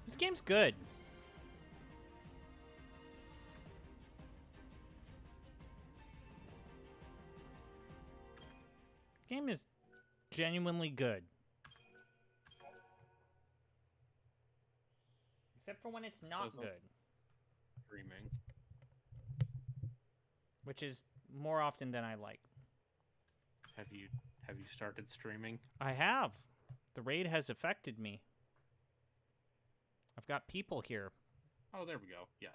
This game's good. Game is genuinely good. Except for when it's not good. Streaming. Which is more often than I like. Have you started streaming? I have. The raid has affected me. I've got people here. Oh, there we go. Yes.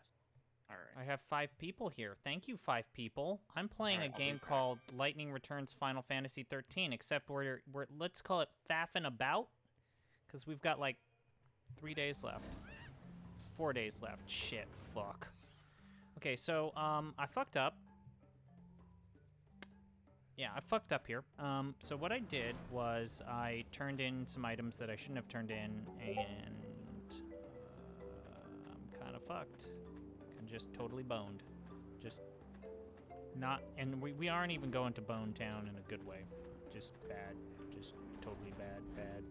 All right. I have 5 people here. Thank you, 5 people. I'm playing a game called Lightning Returns Final Fantasy XIII, except we're let's call it faffing about, because we've got like 3 days left. 4 days left. Shit, fuck. Okay, so I fucked up. Yeah, I fucked up here. So what I did was I turned in some items that I shouldn't have turned in, and I'm kind of fucked. I'm just totally boned. Just not, and we aren't even going to Bone Town in a good way. Just bad. Just totally bad.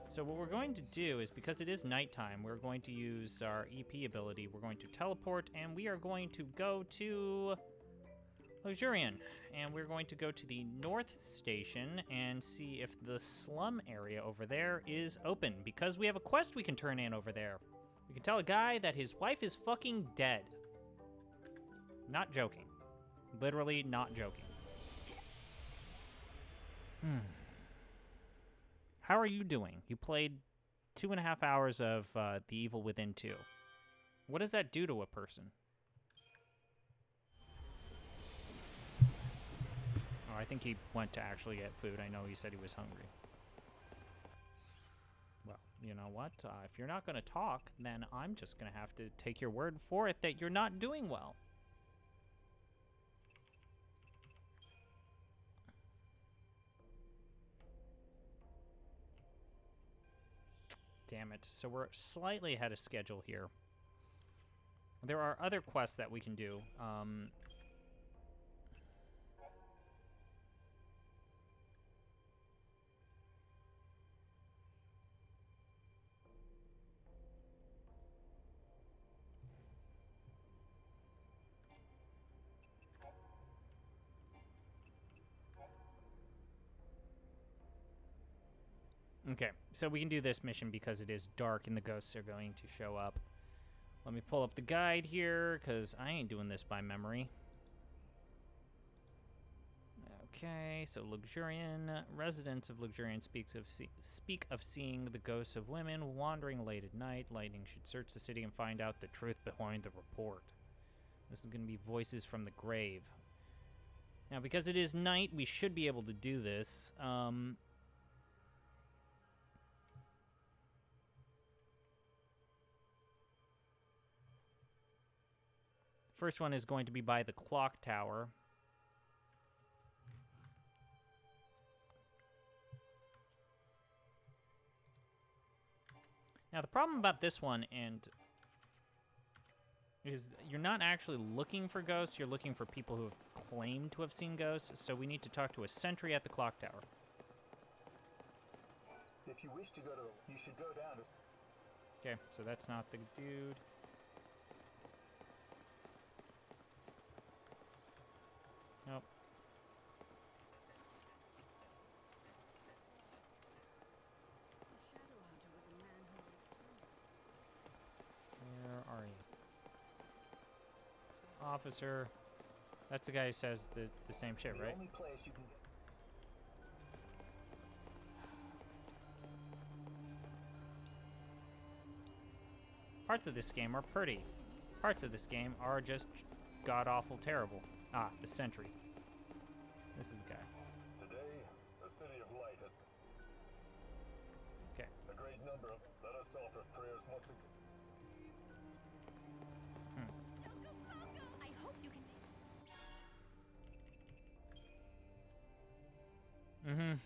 So what we're going to do is, because it is nighttime, we're going to use our EP ability. We're going to teleport, and we are going to go to Luxurian, and we're going to go to the North Station and see if the slum area over there is open, because we have a quest we can turn in over there. We can tell a guy that his wife is fucking dead. Not joking. Literally not joking. How are you doing? You played 2.5 hours of The Evil Within 2. What does that do to a person? Oh, I think he went to actually get food. I know he said he was hungry. Well, you know what? If you're not going to talk, then I'm just going to have to take your word for it that you're not doing well. Damn it. So we're slightly ahead of schedule here. There are other quests that we can do. Okay, so we can do this mission because it is dark and the ghosts are going to show up. Let me pull up the guide here, because I ain't doing this by memory. Okay, so Luxurian. Residents of Luxurian speak of seeing the ghosts of women wandering late at night. Lightning should search the city and find out the truth behind the report. This is going to be voices from the grave. Now, because it is night, we should be able to do this. First one is going to be by the clock tower. Now, the problem about this one is you're not actually looking for ghosts, you're looking for people who have claimed to have seen ghosts, so we need to talk to a sentry at the clock tower. If you wish to go to, you should go down to... Okay, so that's not the dude. Nope. Where are you? Officer. That's the guy who says the same shit, right? The only place you can get... Parts of this game are pretty. Parts of this game are just god-awful terrible. Ah, the sentry. This is the guy. Today, the City of Light has... Okay. A great number of... Let us offer prayers once again. I hope you can... Mm-hmm.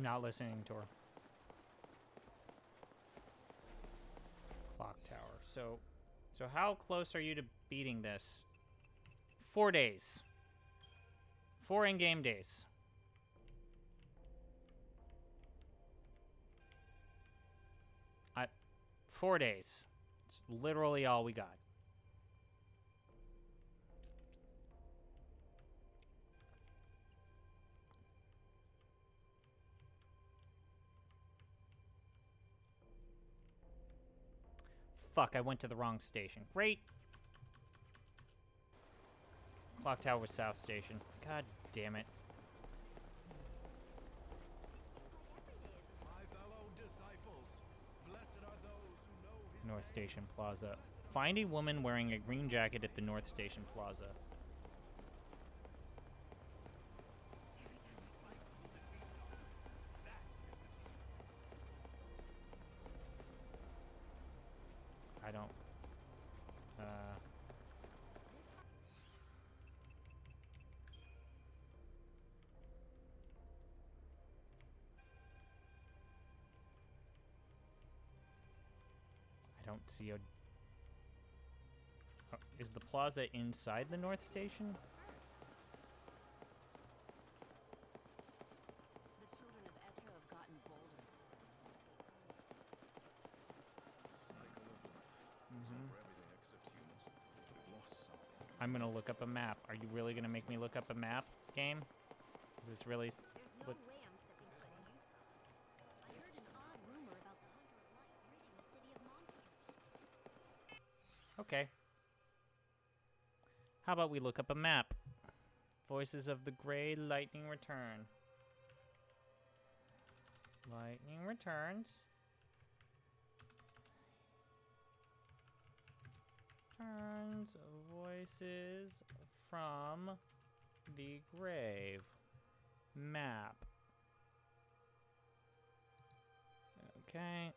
Not listening to her. Clock tower. So how close are you to beating this? 4 days. 4 in-game days. I 4 days. It's literally all we got. Fuck, I went to the wrong station. Great. Clock tower was South Station. God damn it. My fellow disciples, blessed are those who know his North Station Plaza. Find a woman wearing a green jacket at the North Station Plaza. I don't. I don't see a. Oh, is the plaza inside the North Station? The children of Etra have gotten bolder. cycle of life. It's not for everything except humans. We've lost something. I'm gonna look up a map. Are you really gonna make me look up a map, game? Is this really? There's no What- way I'm stepping foot in Houston. I heard an odd rumor about the Hunter of Light ridding the city of monsters. Okay. How about we look up a map? Voices of the Gray Lightning Return. Lightning returns. Turns voices from the grave. Map. Okay.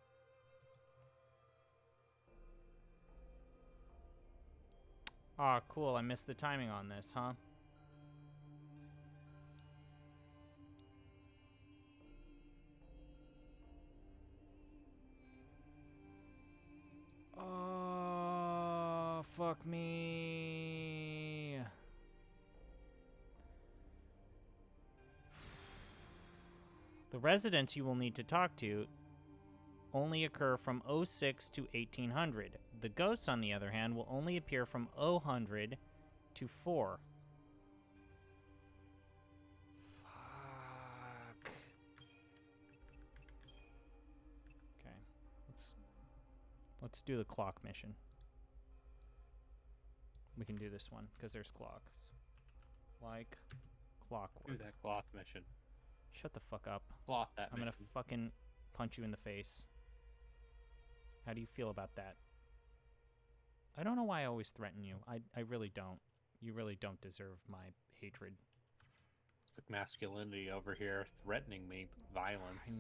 Aw, cool. I missed the timing on this, huh? Oh, fuck me. The residents you will need to talk to only occur from 06 to 1800. The ghosts, on the other hand, will only appear from 0100 to 4. Fuck. Okay. Let's do the clock mission. We can do this one because there's clocks. Like clockwork. Do that cloth mission. Shut the fuck up. Cloth that I'm mission. gonna fucking punch you in the face. How do you feel about that? I don't know why I always threaten you. I really don't. You really don't deserve my hatred. Toxic masculinity over here threatening me with violence. I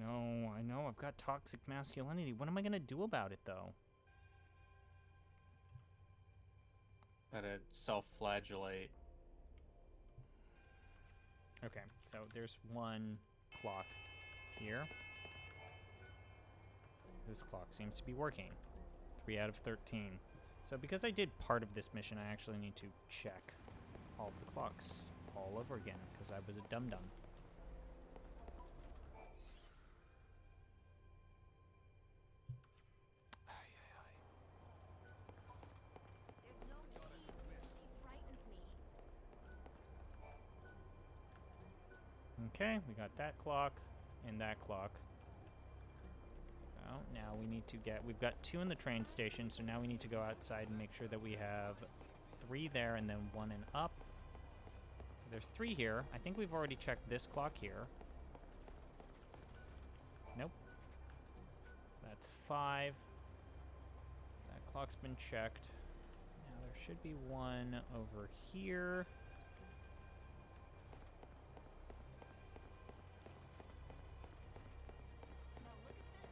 know. I've got toxic masculinity. What am I gonna do about it, though? Gotta self-flagellate. Okay, so there's one clock here. This clock seems to be working. 3 out of 13. So because I did part of this mission, I actually need to check all of the clocks all over again, because I was a dum-dum. There's no key. She frightens me. Okay, we got that clock and that clock. So now we need to we've got 2 in the train station, so now we need to go outside and make sure that we have 3 there and then 1 and up. So there's 3 here. I think we've already checked this clock here. Nope. That's 5. That clock's been checked. Now there should be 1 over here. Now look at this.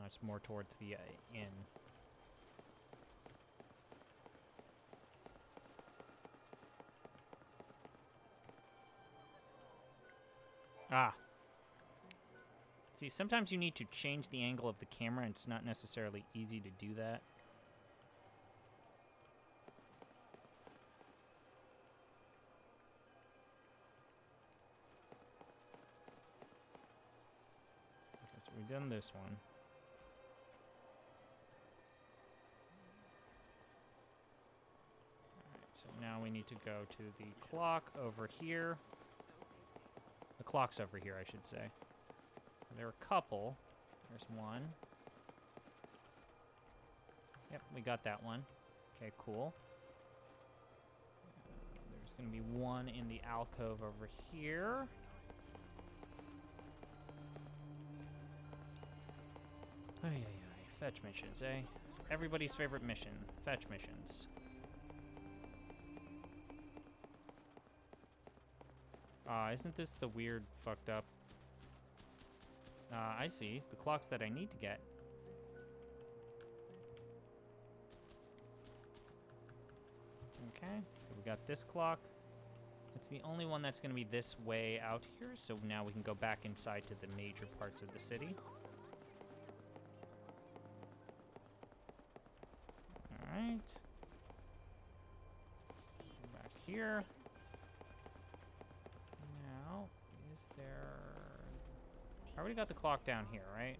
It's more towards the inn. Ah. See, sometimes you need to change the angle of the camera, and it's not necessarily easy to do that. Okay, so we've done this one. Alright, so now we need to go to the clock over here. The clock's over here, I should say. There are a couple. There's one. Yep, we got that one. Okay, cool. There's going to be one in the alcove over here. Ay, ay, ay. Fetch missions, eh? Everybody's favorite mission. Fetch missions. Isn't this the weird, fucked up... I see. The clocks that I need to get. Okay, so we got this clock. It's the only one that's going to be this way out here, so now we can go back inside to the major parts of the city. Alright. Back here. Now, is there... I already got the clock down here, right?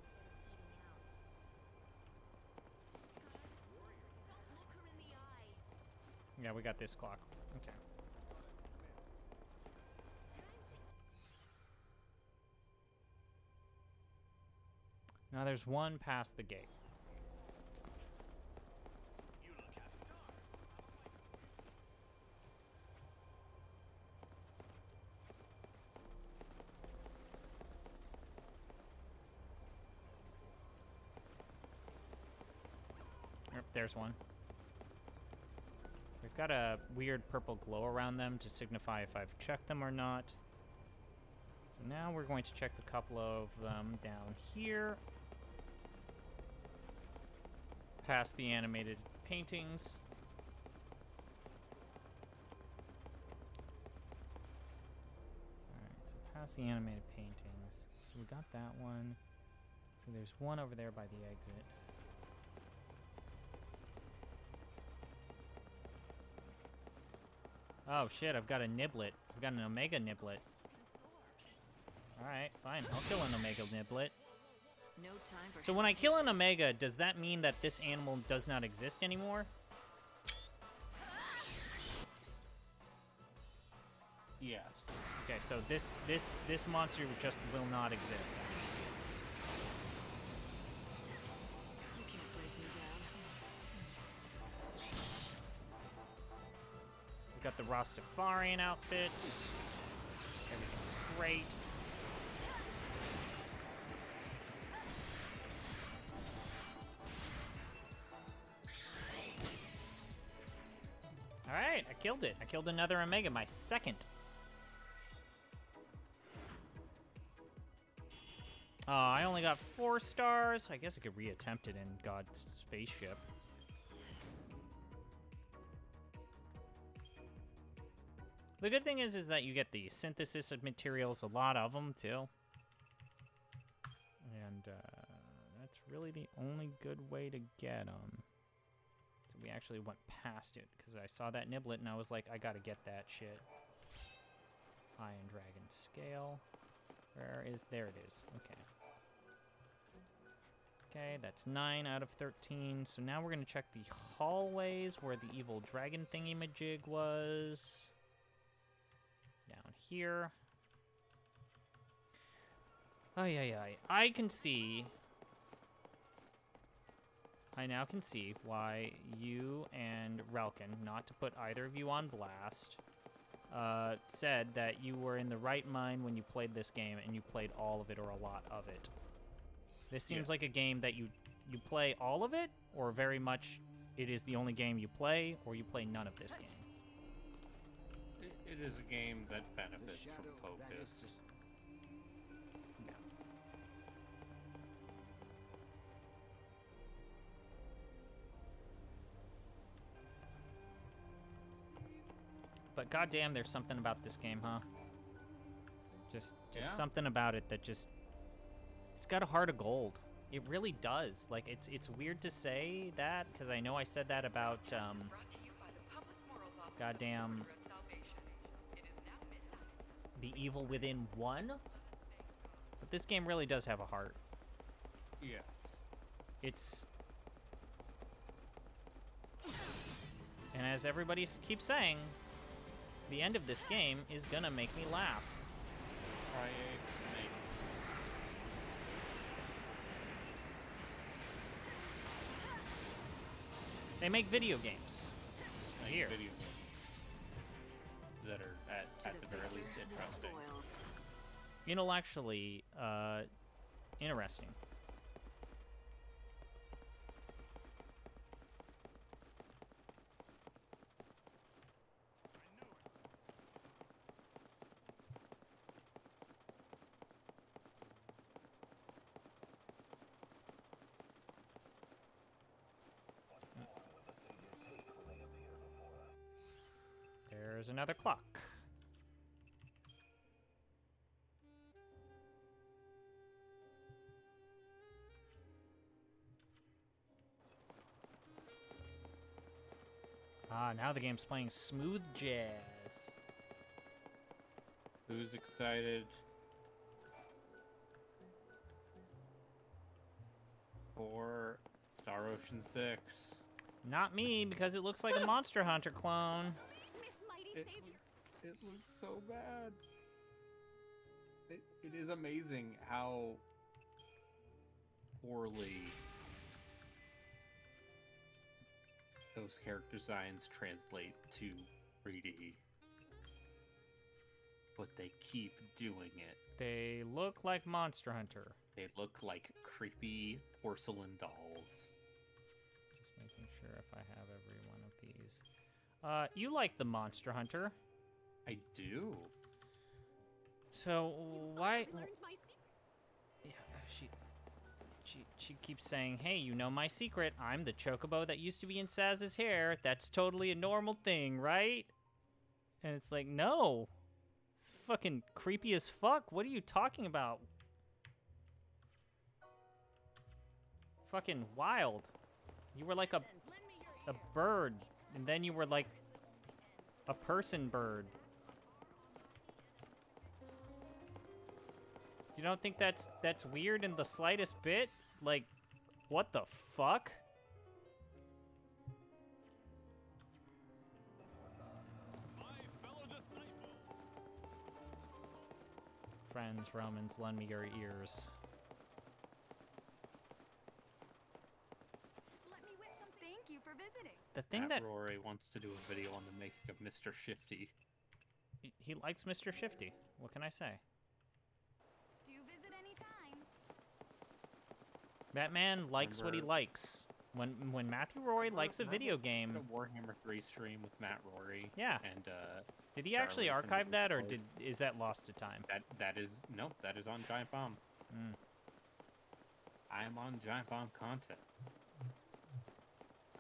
Yeah, we got this clock. Okay. Now there's one past the gate. Yep, there's one. We've got a weird purple glow around them to signify if I've checked them or not. So now we're going to check the couple of them down here. Past the animated paintings. Alright, so past the animated paintings. So we got that one. So there's one over there by the exit. Oh shit, I've got a niblet. I've got an omega niblet. Alright, fine. I'll kill an omega niblet. No time for So when I kill an omega, does that mean that this animal does not exist anymore? Yes. Okay, so this monster just will not exist. You can't break me down. We got the Rastafarian outfit. Everything's great. Alright, I killed it. I killed another Omega, my second. I only got 4 stars. I guess I could reattempt it in God's spaceship. The good thing is that you get the synthesis of materials, a lot of them, too. And, that's really the only good way to get them. So we actually went past it, because I saw that niblet, and I was like, I gotta get that shit. Iron Dragon Scale. Where is... There it is. Okay. Okay, that's 9 out of 13. So now we're gonna check the hallways where the evil dragon thingy-majig was. Down here. Ay, ay, ay. I can see... I now can see why you and Relkin, not to put either of you on blast, said that you were in the right mind when you played this game and you played all of it or a lot of it. This seems like a game that you play all of it, or very much it is the only game you play, or you play none of this game. It is a game that benefits from focus. But goddamn, there's something about this game, huh? Just Yeah. something about it that just, it's got a heart of gold. It really does. Like, it's weird to say that, because I know I said that about, goddamn, The Evil Within 1, but this game really does have a heart. Yes. It's, and as everybody keeps saying, the end of this game is gonna make me laugh. Snakes. They make video games. Like Here. video games that are at the very victor least the interesting. spoils. Intellectually, interesting. There's another clock. Ah, now the game's playing smooth jazz. Who's excited for Star Ocean 6? Not me, because it looks like a Monster Hunter clone. Miss Mighty Savior. It looks so bad. It is amazing how poorly those character designs translate to 3D. But they keep doing it. They look like Monster Hunter. They look like creepy porcelain dolls. Just making sure if I have every one of these. You like the Monster Hunter. I do. So why? Finally learned my secret. Yeah, she keeps saying, "Hey, you know my secret. I'm the chocobo that used to be in Saz's hair. That's totally a normal thing, right?" And it's like, no, it's fucking creepy as fuck. What are you talking about? Fucking wild. You were like a bird, and then you were like a person bird. You don't think that's weird in the slightest bit? Like, what the fuck? Friends, Romans, lend me your ears. Let me win some. Thank you for visiting. The thing Matt that Rory wants to do a video on the making of Mr. Shifty. he likes Mr. Shifty. What can I say? Do visit anytime. That man likes what he Remember- likes. When Matthew Rory likes a video game, A Warhammer 3 stream with Matt Rory. Yeah. And did he actually Charlie from archive that, or Discord. is that lost to time? that is on Giant Bomb. Mm. I am on Giant Bomb content.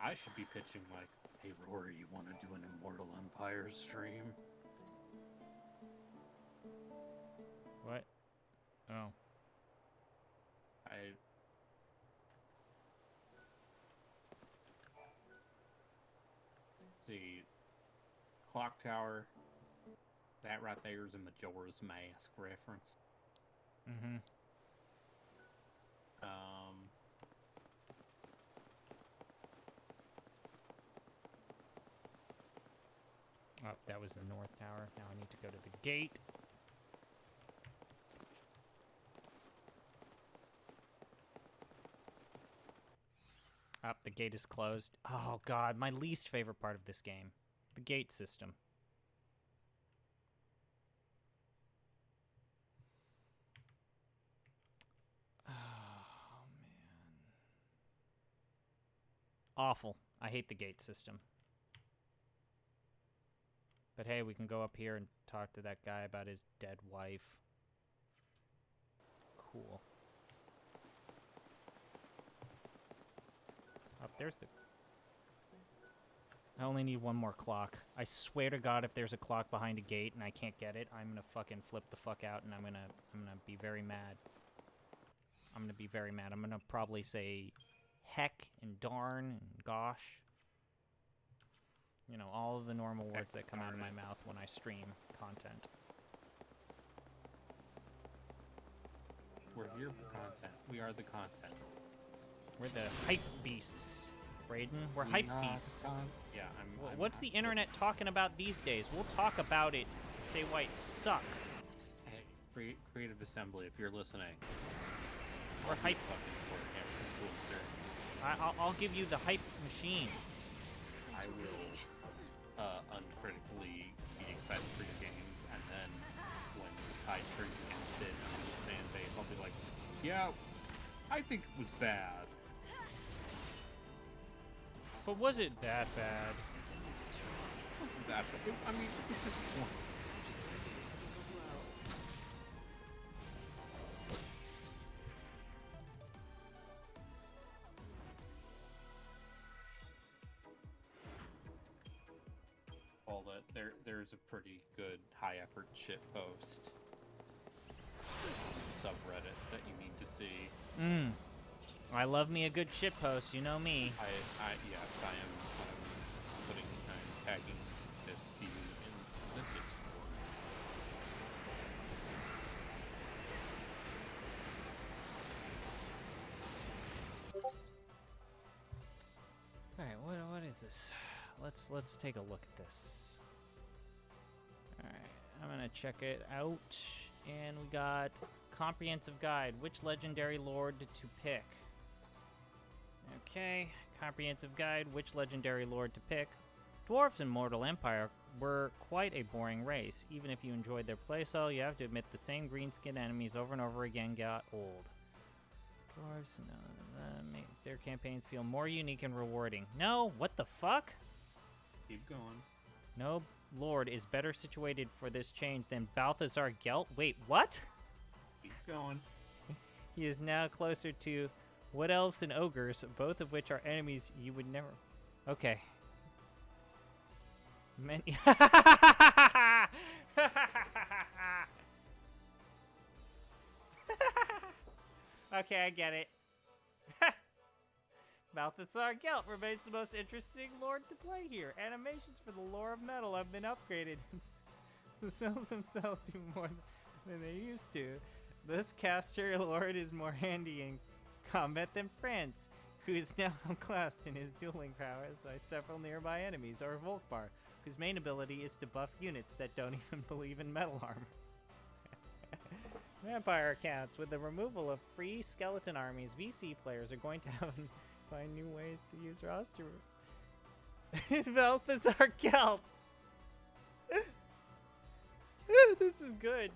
I should be pitching like, hey Rory, you want to do an Immortal Empire stream? What? Oh. The clock tower. That right there is a Majora's Mask reference. Mm-hmm. Oh, that was the North Tower. Now I need to go to the gate. Up, the gate is closed. Oh god, my least favorite part of this game. The gate system. Oh man. Awful. I hate the gate system. But hey, we can go up here and talk to that guy about his dead wife. Cool. Up there's the... I only need one more clock. I swear to God, if there's a clock behind a gate and I can't get it, I'm gonna fucking flip the fuck out, and I'm gonna be very mad. I'm gonna be very mad. I'm gonna probably say heck and darn and gosh. You know, all of the normal words that come out of my mouth when I stream content. We're here for content. We are the content. We're the hype beasts, Brayden. We're hype beasts. Yeah, I'm What's the internet talking about these days? We'll talk about it, say why it sucks. Hey, Creative Assembly, if you're listening. We're hype. Fucking influencer. I'll give you the hype machine. I will uncritically be excited for your games, and then when the tide turns against it on the fan base, I'll be like, yeah, I think it was bad. But was it that bad? It wasn't that bad. I mean, it was disappointing. There's a pretty good high effort shit post subreddit that you need to see. I love me a good shit post, you know me. Yes, I'm tagging this to you in the Discord. Alright, what is this? Let's take a look at this. Alright, I'm gonna check it out. And we got comprehensive guide, which legendary lord to pick. Okay, comprehensive guide, which legendary lord to pick. Dwarves in Mortal Empire were quite a boring race. Even if you enjoyed their playstyle, you have to admit the same green-skinned enemies over and over again got old. Dwarves, make their campaigns feel more unique and rewarding. No, what the fuck? Keep going. No lord is better situated for this change than Balthazar Gelt. Wait, what? Keep going. He is now closer to wood elves and ogres, both of which are enemies you would never... Okay. Many... Okay, I get it. Balthazar Gelt remains the most interesting lord to play here. Animations for the lore of metal have been upgraded. The cells themselves do more than they used to. This caster lord is more handy in combat than Prince, who is now outclassed in his dueling prowess by several nearby enemies, or Volkbar, whose main ability is to buff units that don't even believe in metal armor. Vampire accounts. With the removal of free skeleton armies, VC players are going to have to find new ways to use roster moves. Balthazar Gelt! This is good.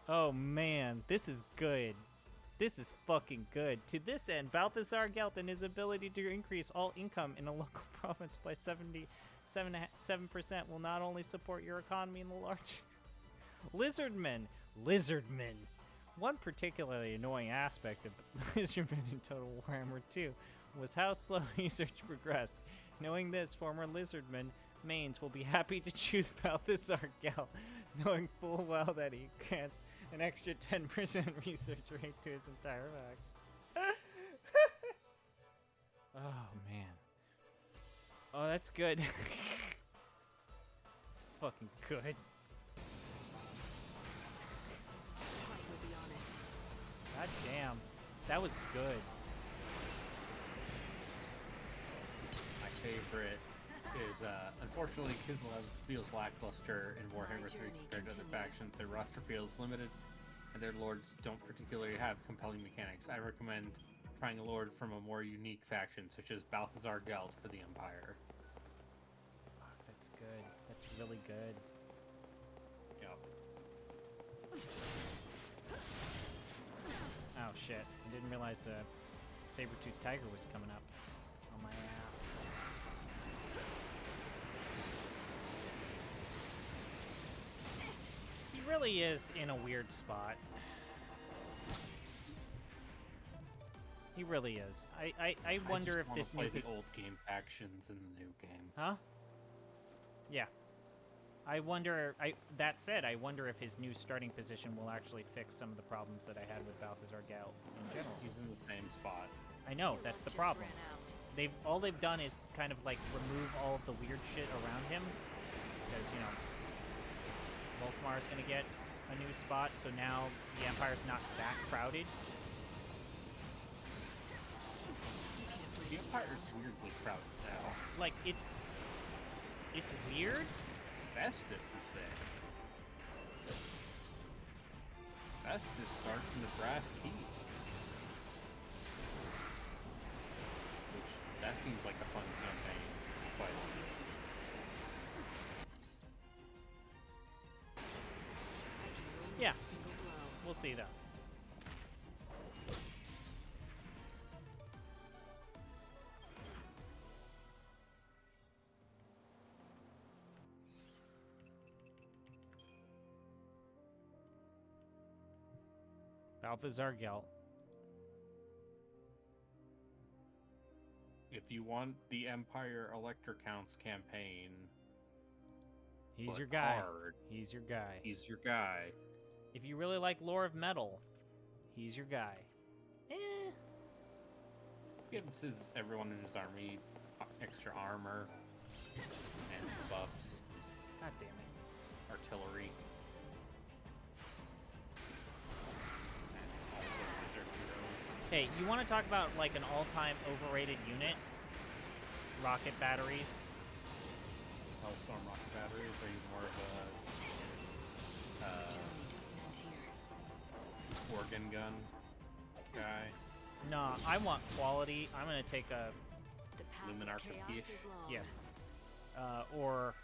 Oh man, this is good. This is fucking good. To this end, Balthazar Gelt and his ability to increase all income in a local province by 77% will not only support your economy in the large... Lizardmen. One particularly annoying aspect of Lizardmen in Total Warhammer 2 was how slow research progressed. Knowing this, former Lizardmen mains will be happy to choose Balthazar Gelt, knowing full well that he grants an extra 10% research rate to his entire pack. Oh, man. Oh, that's good. It's fucking good. God damn. That was good. My favorite is, unfortunately, Kislev feels lackluster in Warhammer 3 compared to other factions. Their roster feels limited, and their lords don't particularly have compelling mechanics. I recommend trying a lord from a more unique faction, such as Balthazar Gelt for the Empire. Fuck, that's good. That's really good. Yep. Oh shit, I didn't realize Saber-Tooth Tiger was coming up on my ass. He really is in a weird spot. He really is. I wonder if this play new the old game factions in the new game. Huh? Yeah. I wonder. That said, I wonder if his new starting position will actually fix some of the problems that I had with Balthazar Gelt in general. He's in the same spot. I know Your that's luck the just problem. ran out. All they've done is kind of like remove all of the weird shit around him, because you know Volkmar's gonna get a new spot, so now the Empire's not that crowded. You can't break The me Empire's down. weirdly crowded now. Like it's weird. Festus is there. Festus starts in the brass key. Which, that seems like a fun campaign to fight on. I can win with Yeah. a single blow. We'll see though. Balthazar Gelt. If you want the Empire Elector Counts campaign, He's but your guy. hard, He's your guy. he's your guy. If you really like Lore of Metal, he's your guy. Gives everyone in his army extra armor and buffs, God damn it. artillery, and also wizard heroes. Hey, you want to talk about like an all-time overrated unit? Rocket batteries. Hellstorm rocket batteries, are you more of The a journey doesn't end here. organ gun guy? Nah, I want quality. I'm gonna take a The path Luminarch of of chaos Peace. is long. yes, or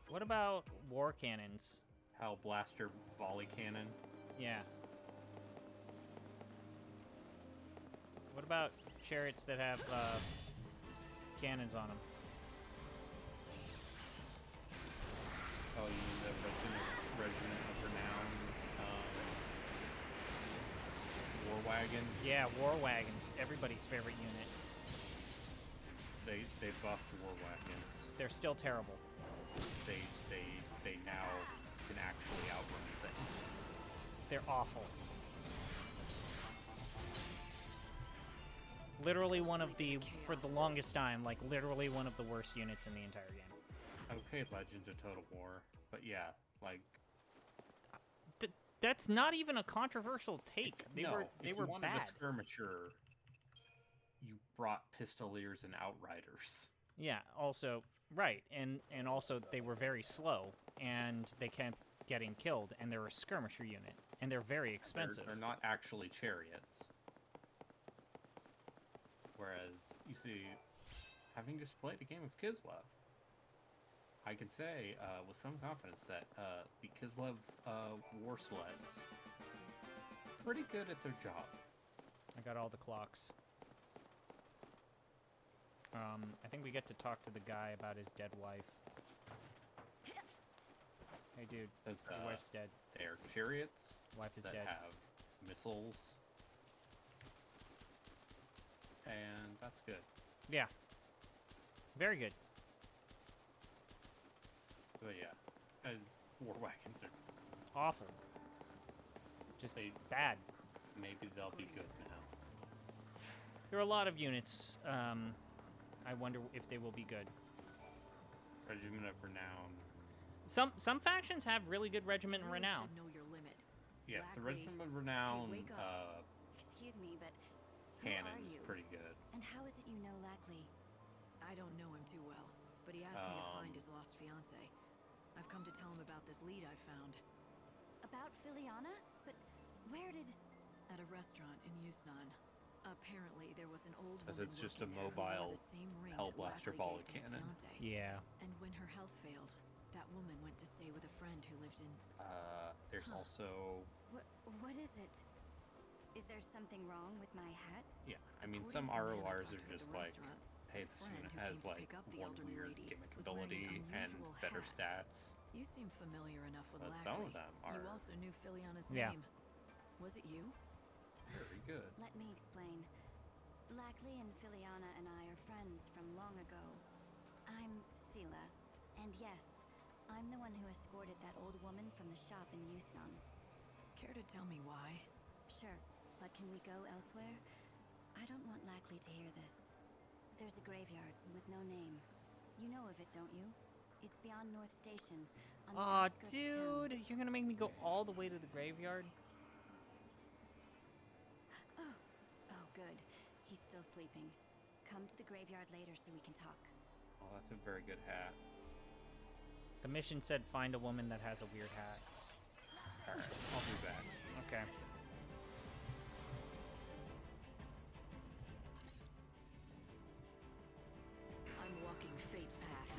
what about war cannons? Hell blaster volley cannon. Yeah. What about chariots that have cannons on them? Oh, you mean the regiment of renown war wagon? Yeah, war wagons. Everybody's favorite unit. They buffed war wagons. They're still terrible. They now can actually outrun things. They're awful. Literally one of the, for the longest time, like literally one of the worst units in the entire game. Okay, Legends of Total War, but yeah, like That's not even a controversial take. They no, were if you wanted bad. a skirmisher, you brought pistoliers and outriders. Yeah, also right, and also they were very slow, and they kept getting killed, and they're a skirmisher unit, and they're very expensive. They're not actually chariots. Whereas, you see, having just played a game of Kislev, I can say with some confidence that the Kislev war sleds pretty good at their job. I got all the clocks. I think we get to talk to the guy about his dead wife. Hey, dude, As, his wife's dead. They are chariots Wife is that dead. have missiles, and that's good. Yeah. Very good. But yeah, war wagons are Awful. Just bad. maybe they'll be good now. There are a lot of units. I wonder if they will be good. Regiment of Renown. Some factions have really good regiment and Really renown. should know your limit. Yes, the Lackley, Regiment of Renown wake up. Excuse me, but who cannon are is you? pretty good. And how is it you know Lackley? I don't know him too well, but he asked me to find Um, his lost fiance. I've come to tell him about this lead I found About Filiana? But where did... at a restaurant in Yusnan. Apparently, there was an old As woman it's just a working there who wore mobile the same ring Hell that Blaster Lackley volley gave to his cannon. fiancée. Yeah. And when her health failed, that woman went to stay with a friend who lived in... There's Huh. also What is it? Is there something wrong with my hat? yeah. I mean, According some to the man I RORs talked are to at just the like, restaurant, hey, the this friend unit who has came to like pick up the one elderly weird lady gimmick was wearing ability an and unusual better hat. stats. You seem familiar enough with But Lackley. some of them You are- also knew Filiana's Yeah. name. Was it you? Very good. Let me explain. Lackley and Filiana and I are friends from long ago. I'm Sela, and yes, I'm the one who escorted that old woman from the shop in Yusnan. Care to tell me why? Sure, but can we go elsewhere? I don't want Lackley to hear this. There's a graveyard with no name. You know of it, don't you? It's beyond North Station. On the Aw, outskirts of town. dude, you're gonna make me go all the way to the graveyard? Oh, good. He's still sleeping. Come to the graveyard later so we can talk. Oh, that's a very good hat. The mission said find a woman that has a weird hat. Alright, I'll do that. Okay. I'm walking fate's path.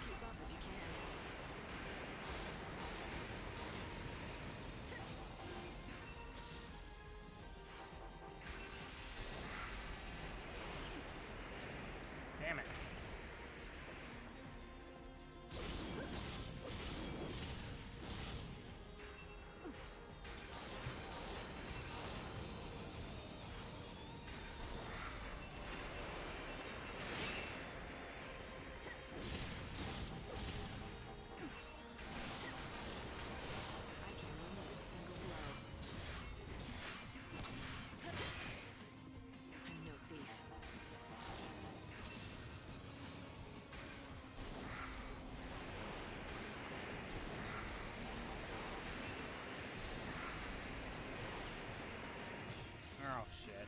Keep up if you can. Damn it. I can win with a single blow. I'm no thief. Oh, shit.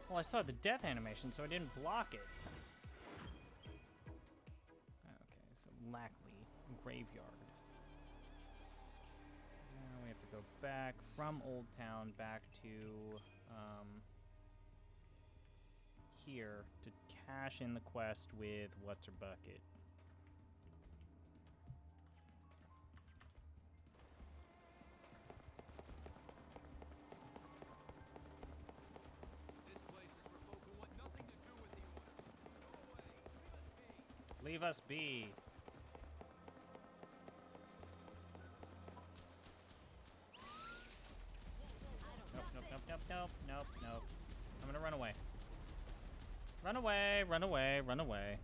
Well, I saw the death animation, so I didn't block it. Okay, so Lackley, graveyard. Now we have to go back from Old Town back to, here to cash in the quest with What's Her Bucket. This place is for folk who want nothing to do with the order. Go away. Leave us be. Nope, nope, nope, nope, nope, nope, nope. I'm gonna run away. Run away, run away, run away.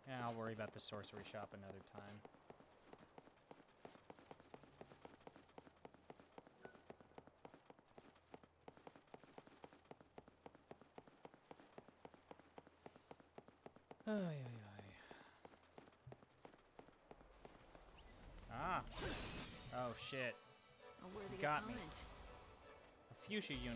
Yeah, I'll worry about the sorcery shop another time. Ay, ay, ay. Ah. Oh, shit. A worthy Got me. opponent. A fuchsia unit. You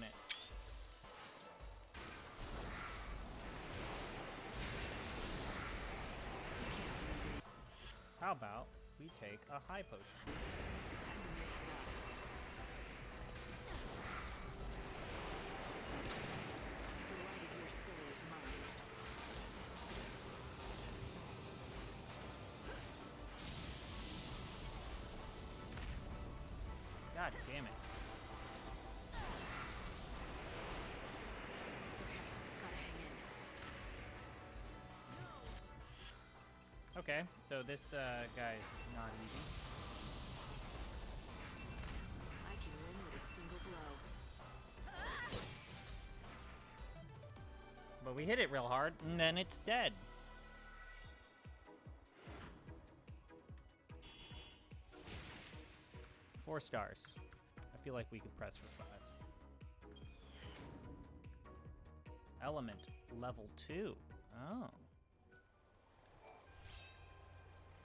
can't win me. How about we take a high potion? Time to mix it up. The light of your soul is mine. God damn it. Okay, gotta hang in. Okay, so this guy's not easy. I can win with a single blow. But we hit it real hard, and then it's dead. Four stars. I feel like we could press for 5. Element level 2. Oh.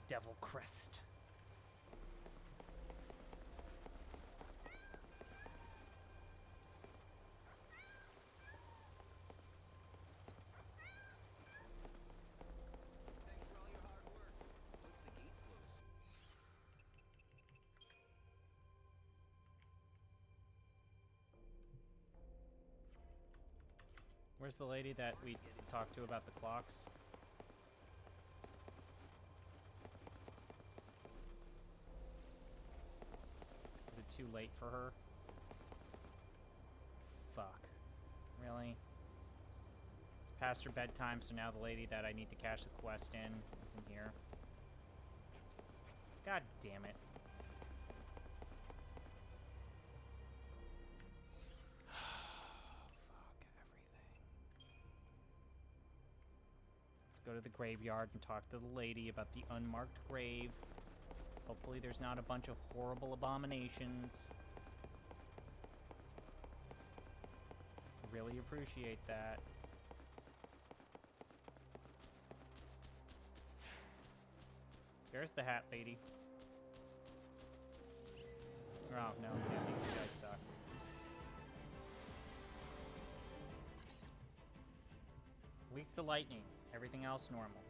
Devil Crest. Thanks for all your hard work. Once the gates close. Where's the lady that we talked to about the clocks? Is it too late for her? Fuck. Really? It's past her bedtime, so now the lady that I need to cash the quest in isn't here. God damn it. Fuck everything. Let's go to the graveyard and talk to the lady about the unmarked grave. Hopefully there's not a bunch of horrible abominations. Really appreciate that. There's the hat lady. Oh no, yeah, these guys suck. Weak to lightning. Everything else normal.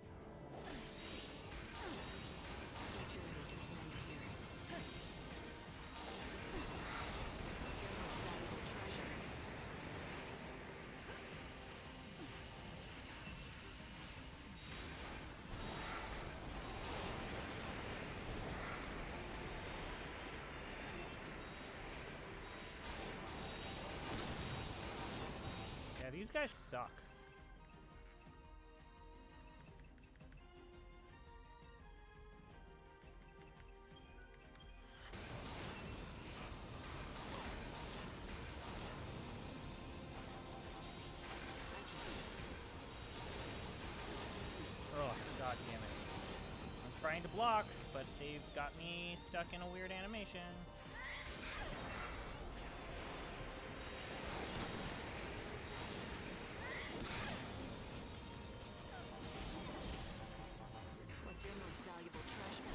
The journey doesn't end here. What's your most valuable treasure? Yeah, these guys suck. Oh, god damn it. I'm trying to block, but they've got me stuck in a weird animation. What's your most valuable treasure?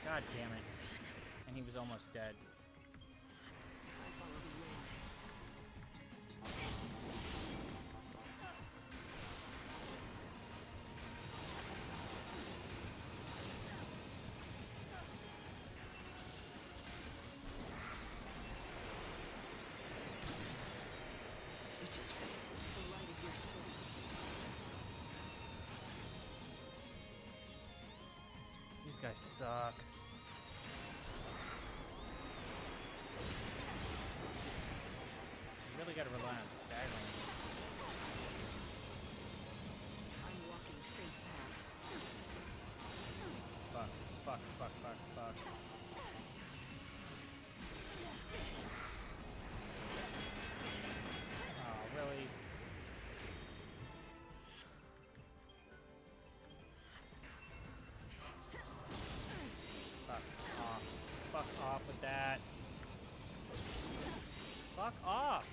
God damn it. And he was almost dead. I follow the wind. Switches fate, the light of your soul. These guys suck. You really gotta rely on staggering. I'm walking fate's path. Fuck, fuck, fuck, fuck, fuck. Oh, really? Fuck off. Fuck off with that. Fuck off!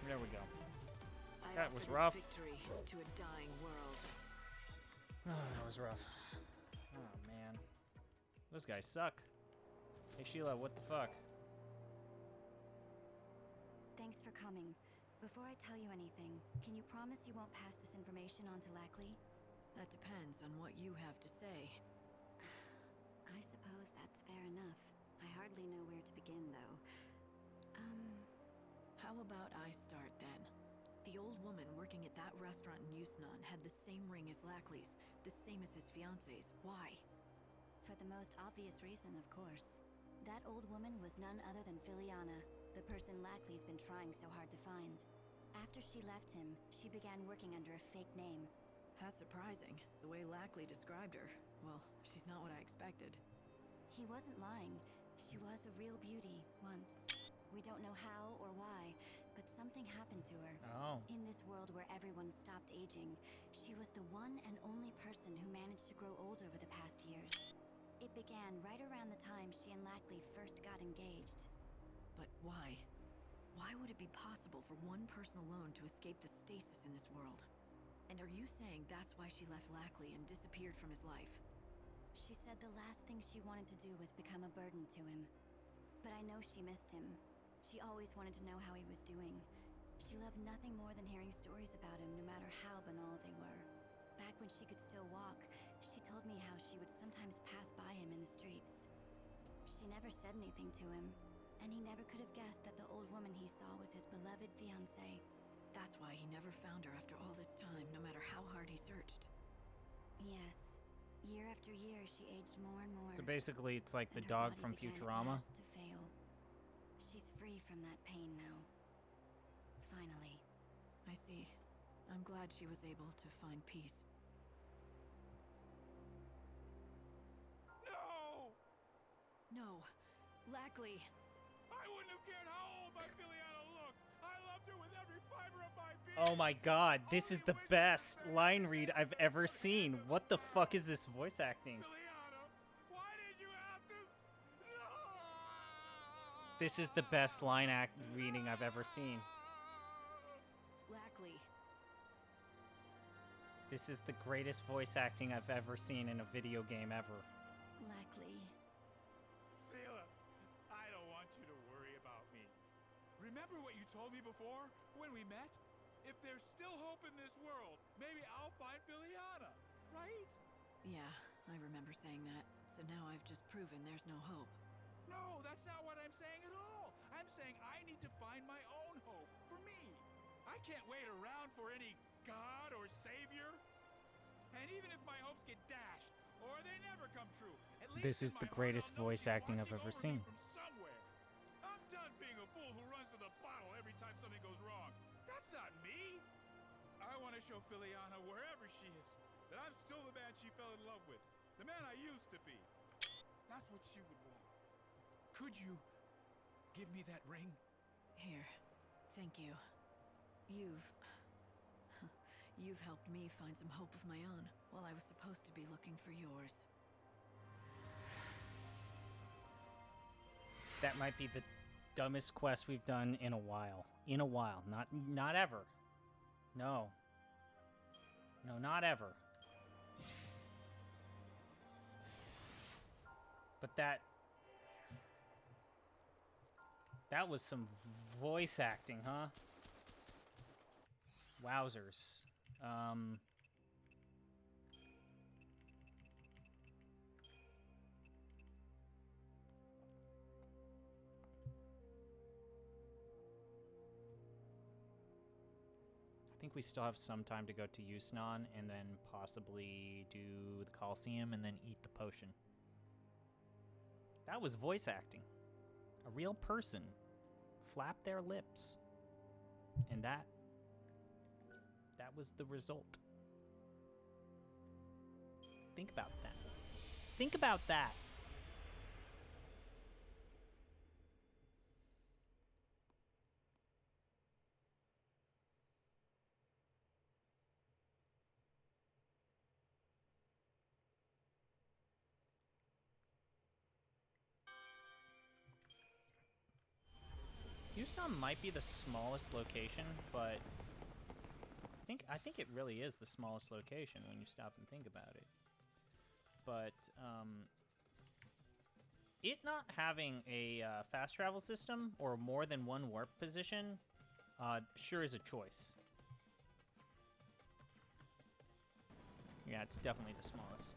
There we go. I That offer was this rough. victory to a dying world. Oh, that was rough. Oh, man. Those guys suck. Hey, Sheila, what the fuck? Thanks for coming. Before I tell you anything, can you promise you won't pass this information on to Lackley? That depends on what you have to say. I suppose that's fair enough. I hardly know where to begin, though. How about I start then? The old woman working at that restaurant in Yusnan had the same ring as Lackley's, the same as his fiance's. Why? For the most obvious reason, of course. That old woman was none other than Filiana, the person Lackley's been trying so hard to find. After she left him, she began working under a fake name. That's surprising. The way Lackley described her. Well, she's not what I expected. He wasn't lying. She was a real beauty, once. We don't know how or why, but something happened to her. Oh. In this world where everyone stopped aging, she was the one and only person who managed to grow old over the past years. It began right around the time she and Lackley first got engaged. But why? Why would it be possible for one person alone to escape the stasis in this world? And are you saying that's why she left Lackley and disappeared from his life? She said the last thing she wanted to do was become a burden to him. But I know she missed him. She always wanted to know how he was doing. She loved nothing more than hearing stories about him, no matter how banal they were. Back when she could still walk, she told me how she would sometimes pass by him in the streets. She never said anything to him, and he never could have guessed that the old woman he saw was his beloved fiancée. That's why he never found her after all this time, no matter how hard he searched. Yes. Year after year, she aged more and more. So basically, it's like the and her dog body from began at Futurama. last to fail. She's free from that pain now. Finally. I see. I'm glad she was able to find peace. No! No. Lackley! I wouldn't have cared how old my Filiana looked. I loved her with every fiber of my being. Oh my god, this is the best line read I've ever seen. What the fuck is this voice acting? Filiana, why did you have to? No! This is the best line reading I've ever seen. Lackley. This is the greatest voice acting I've ever seen in a video game ever. Lackley. Seela, I don't want you to worry about me. Remember what you told me before when we met? If there's still hope in this world, maybe I'll find Filiana, right? Yeah, I remember saying that. So now I've just proven there's no hope. No, that's not what I'm saying at all. I'm saying I need to find my own hope for me. I can't wait around for any god or savior. And even if my hopes get dashed or they never come true, at least This in is my the heart greatest I'll know voice she's acting I've watching ever over seen. me from somewhere. I'm done being a fool who runs to the bottle every time something goes wrong. That's not me. I want to show Filiana wherever she is that I'm still the man she fell in love with, the man I used to be. That's what she would want. Could you give me that ring? Here. Thank you. You've helped me find some hope of my own, while I was supposed to be looking for yours. That might be the dumbest quest we've done in a while. In a while. Not ever. No. No, not ever. But that was some voice acting, huh? Wowzers. I think we still have some time to go to Yusnon and then possibly do the Coliseum and then eat the potion. That was voice acting. A real person flapped their lips. And that was the result. Think about that. Think about that. Yusnon might be the smallest location, but I think it really is the smallest location when you stop and think about it. But it not having a fast travel system or more than one warp position sure is a choice. Yeah, it's definitely the smallest.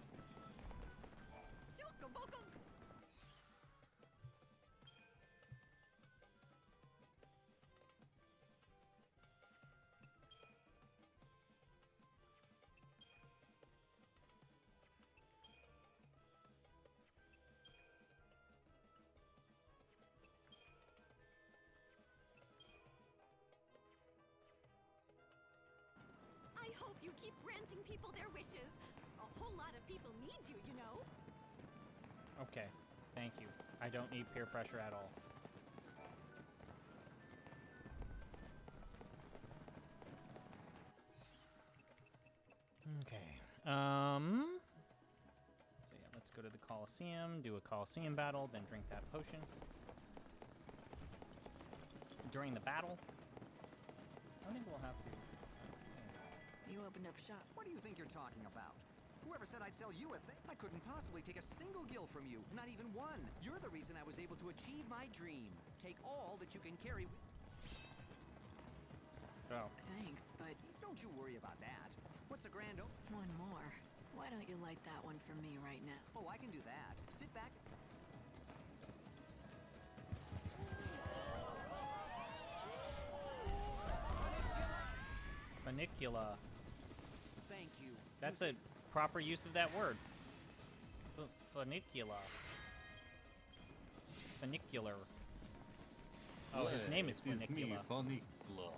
I hope you keep granting people their wishes. A whole lot of people need you, you know? Okay, thank you. I don't need peer pressure at all. Okay. So yeah, let's go to the Coliseum, do a Coliseum battle, then drink that potion. during the battle. I don't think we'll have to. You opened up shop. What do you think you're talking about? Whoever said I'd sell you a thing? I couldn't possibly take a single gil from you, not even one. You're the reason I was able to achieve my dream. Take all that you can carry with... Oh. Thanks, but Don't you worry about that. What's a grand one more. Why don't you light that one for me right now? Oh, I can do that. Sit back. Funicula. Thank you. That's a proper use of that word. Funicula. Funicular. Oh, his name is Funicula. Funicula.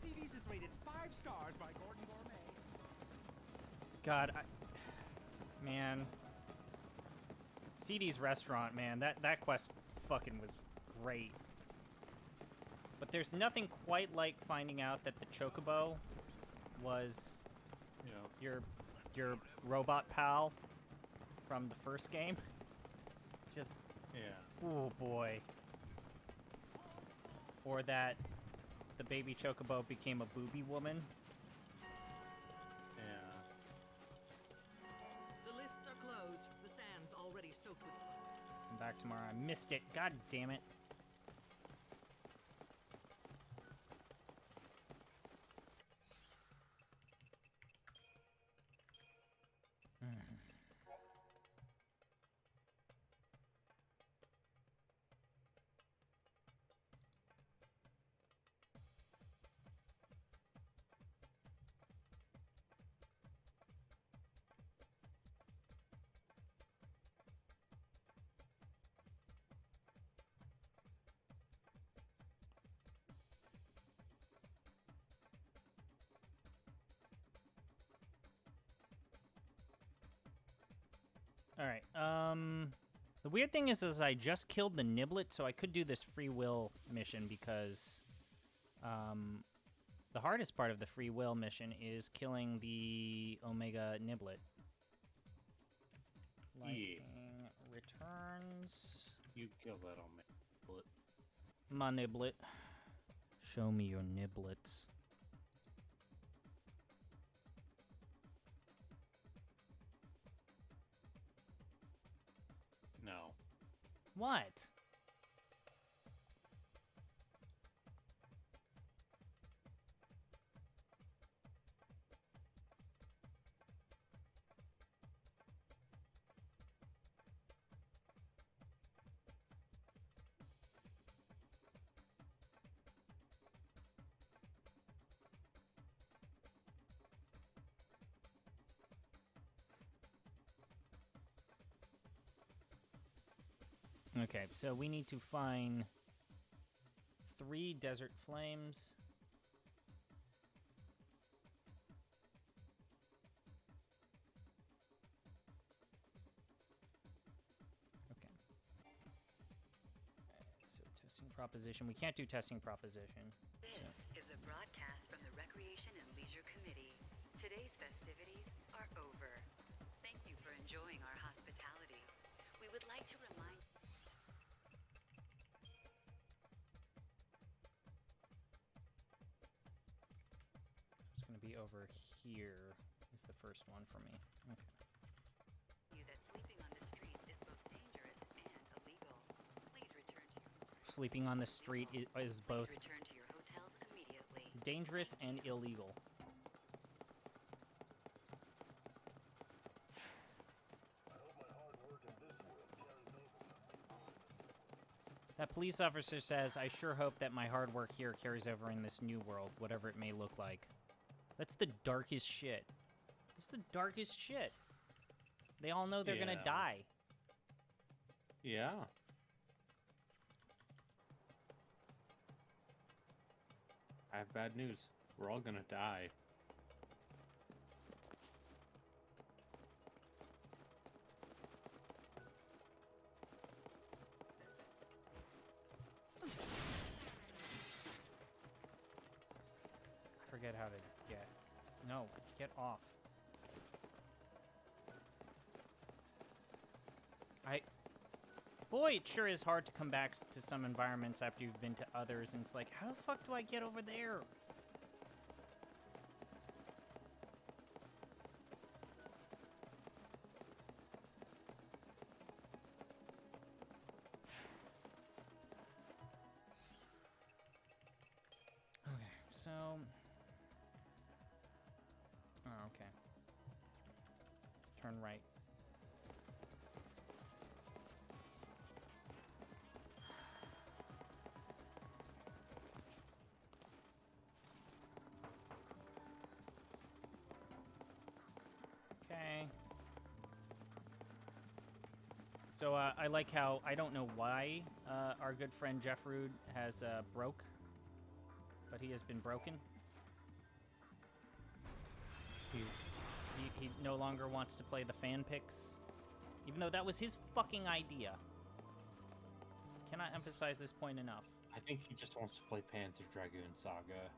CDs is rated 5 stars by Gordon Gourmet. God, man. CD's restaurant, man. That quest fucking was great. But there's nothing quite like finding out that the Chocobo was your robot pal from the first game. Just oh boy. Or that the baby Chocobo became a booby woman. Yeah. The lists are closed. The sand's already soaked with... Come back tomorrow. I missed it. God damn it. Alright, the weird thing is I just killed the Niblet, so I could do this free will mission because, the hardest part of the free will mission is killing the Omega Niblet. Lightning returns. You kill that Omega. My Niblet. Show me your Niblets. No. What? Okay, so we need to find 3 desert flames. Okay. So testing proposition. We can't do testing proposition. This is a broadcast from the Recreation and Leisure Committee. Today's festivities are over. Thank you for enjoying our hospitality. We would like to remind It's going to be over here is the first one for me. Okay. you that sleeping on the street is both dangerous and illegal. Please return to your Sleeping on the street is both return to your hotels immediately. dangerous and illegal. I hope my hard work in this world carries over. That police officer says, I sure hope that my hard work here carries over in this new world, whatever it may look like. That's the darkest shit. That's the darkest shit. They all know they're gonna Yeah. die. Yeah. I have bad news. We're all gonna die. I forget how to get. No, get off. Boy, it sure is hard to come back to some environments after you've been to others, and it's like, how the fuck do I get over there? Okay, so... Oh, okay. Turn right. Okay. So I like how, I don't know why our good friend Jeff Rude has broke, but he has been broken. He no longer wants to play the fan picks, even though that was his fucking idea. Cannot emphasize this point enough. I think he just wants to play Panzer Dragoon Saga.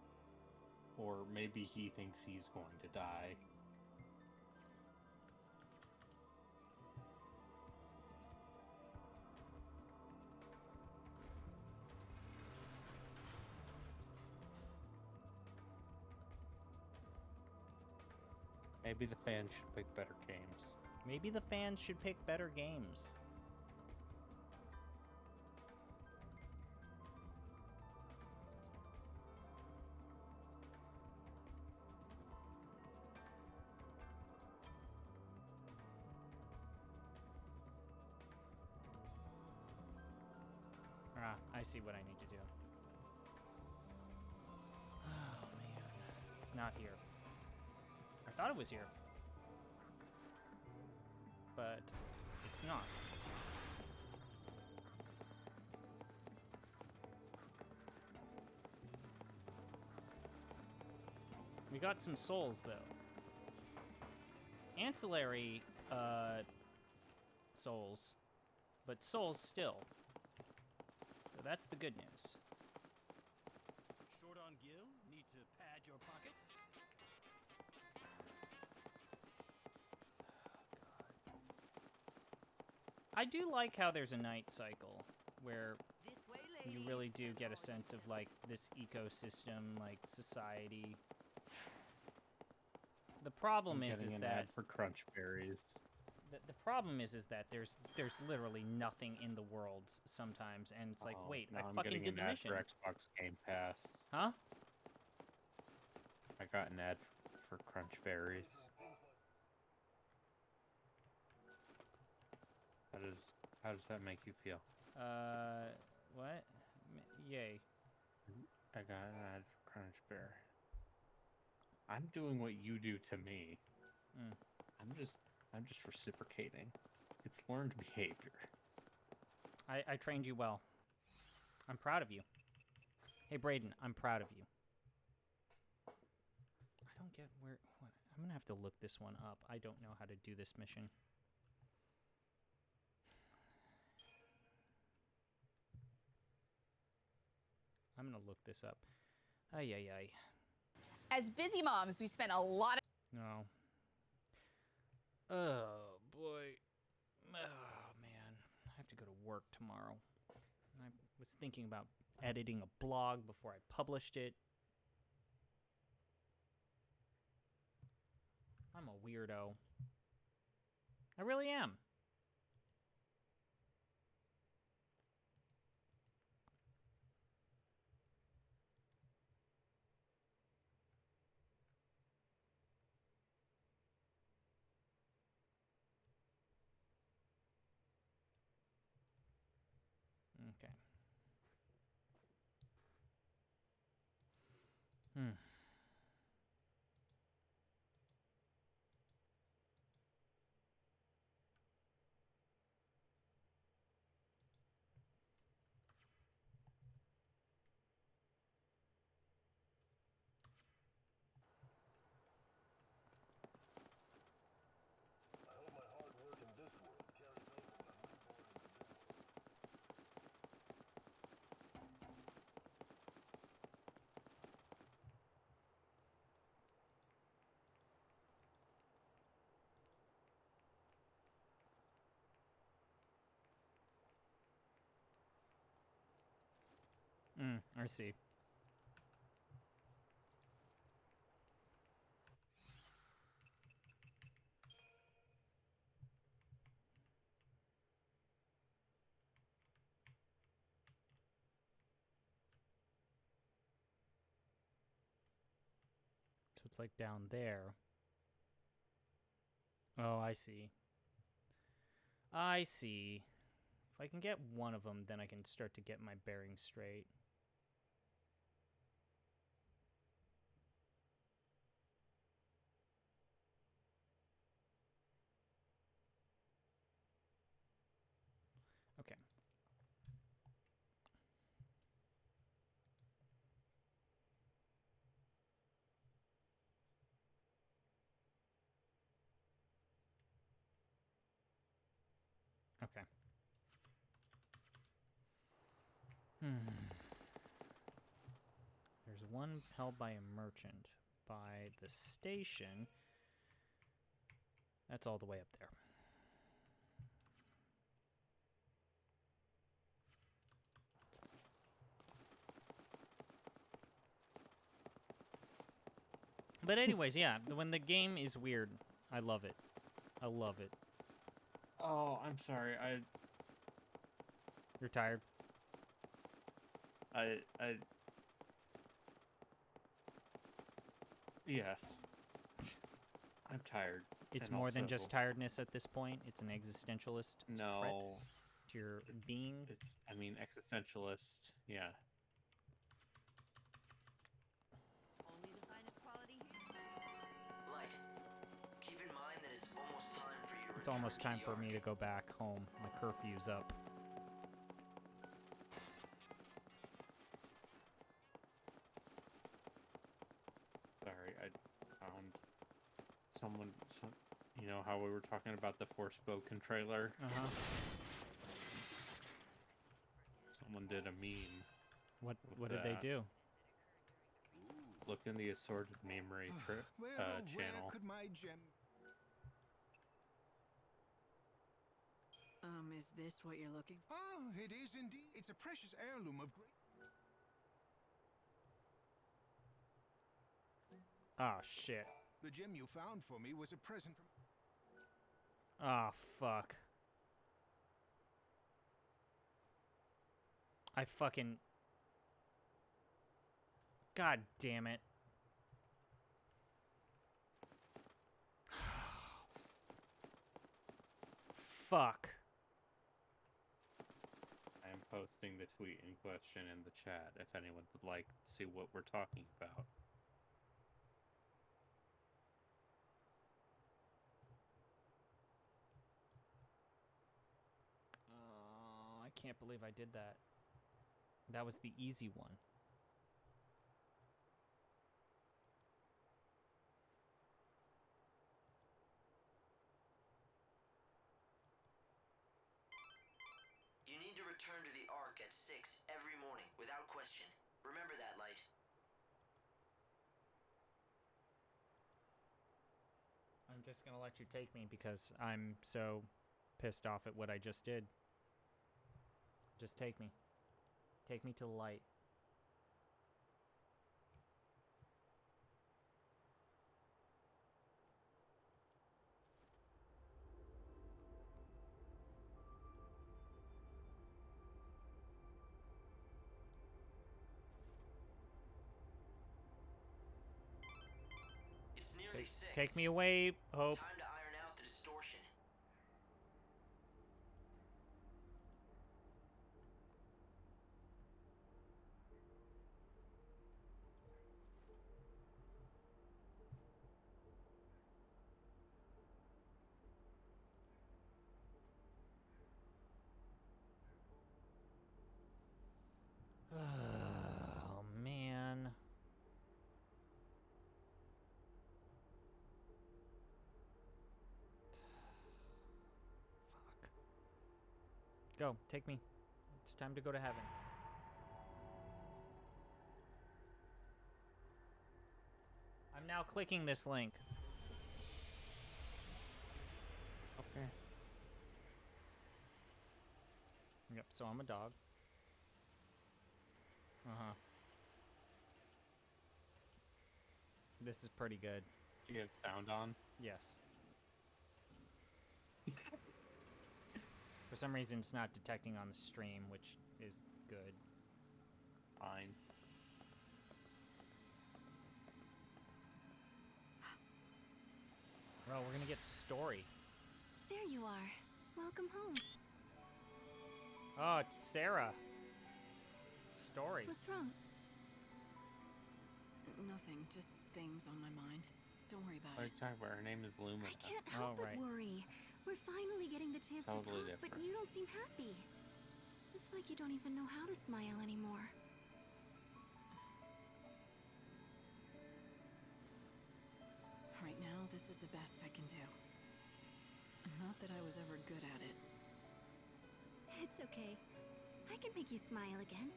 Or maybe he thinks he's going to die. Maybe the fans should pick better games. Maybe the fans should pick better games. Ah, I see what I need to do. Oh, man. It's not here. I thought it was here. But it's not. We got some souls, though. Ancillary, souls. But souls still. So that's the good news. Short on gil? Need to pad your pockets? I do like how there's a night cycle where This way, you ladies. really do get a sense of like this ecosystem, like society. The problem I'm is getting an that ad for crunch berries. the problem is that there's literally nothing in the world sometimes, and it's like, Oh, wait, now I I'm fucking getting did an the ad mission, for Xbox Game Pass. huh? I got an ad for crunch berries. How does that make you feel? What? Yay. I got an ad for crunch berry. I'm doing what you do to me. Mm. I'm just reciprocating. It's learned behavior. I trained you well. I'm proud of you. Hey, Braden, I'm proud of you. I don't get where... What, I'm gonna have to look this one up. I don't know how to do this mission. I'm gonna look this up. Ay, ay, ay. As busy moms, we spent a lot of... No. Oh, boy. Oh, man. I have to go to work tomorrow. I was thinking about editing a blog before I published it. I'm a weirdo. I really am. Okay. I see. So it's like down there. Oh, I see. I see. If I can get one of them, then I can start to get my bearings straight. Okay. Okay. There's one held by a merchant by the station. That's all the way up there. But anyways, yeah, when the game is weird, I love it. I love it. Oh, I'm sorry. You're tired? Yes. I'm tired. It's And more than also- just tiredness at this point. It's an existentialist threat No. to your being. It's, I mean, existentialist. Yeah. Only the finest quality here. Light, keep in mind that it's almost time for you to It's almost return time to for the me Ark. to go back home. My curfew's up. Sorry, I found someone. You know how we were talking about the Forspoken trailer? Uh-huh. Someone did a meme. What did they do? Look in the assorted memory channel. Could my gem? Is this what you're looking for? Oh, it is indeed. It's a precious heirloom of great. Ah, shit. The gem you found for me was a present from. Ah, fuck. I fucking... God damn it. Fuck. I am posting the tweet in question in the chat if anyone would like to see what we're talking about. Oh, I can't believe I did that. That was the easy one. You need to return to the Ark at 6 every morning, without question. Remember that, Light. I'm just gonna let you take me because I'm so pissed off at what I just did. Just take me. Take me to the light. It's nearly 6. Take me away, Hope. Time to iron out the distortion. Oh, man. Fuck. Go, take me. It's time to go to heaven. I'm now clicking this link. Okay. Yep, so I'm a dog. Uh-huh. This is pretty good. You have sound on? Yes. For some reason, it's not detecting on the stream, which is good. Fine. Well, we're gonna get story. There you are. Welcome home. Oh, it's Sarah. Story. What's wrong? Nothing, just things on my mind. Don't worry about What are it. you talking about? Her name is Lumina. I can't help but right. worry. We're finally getting the chance to Totally talk, but different. you don't seem happy. It's like you don't even know how to smile anymore. Right now, this is the best I can do. Not that I was ever good at it. It's okay. I can make you smile again.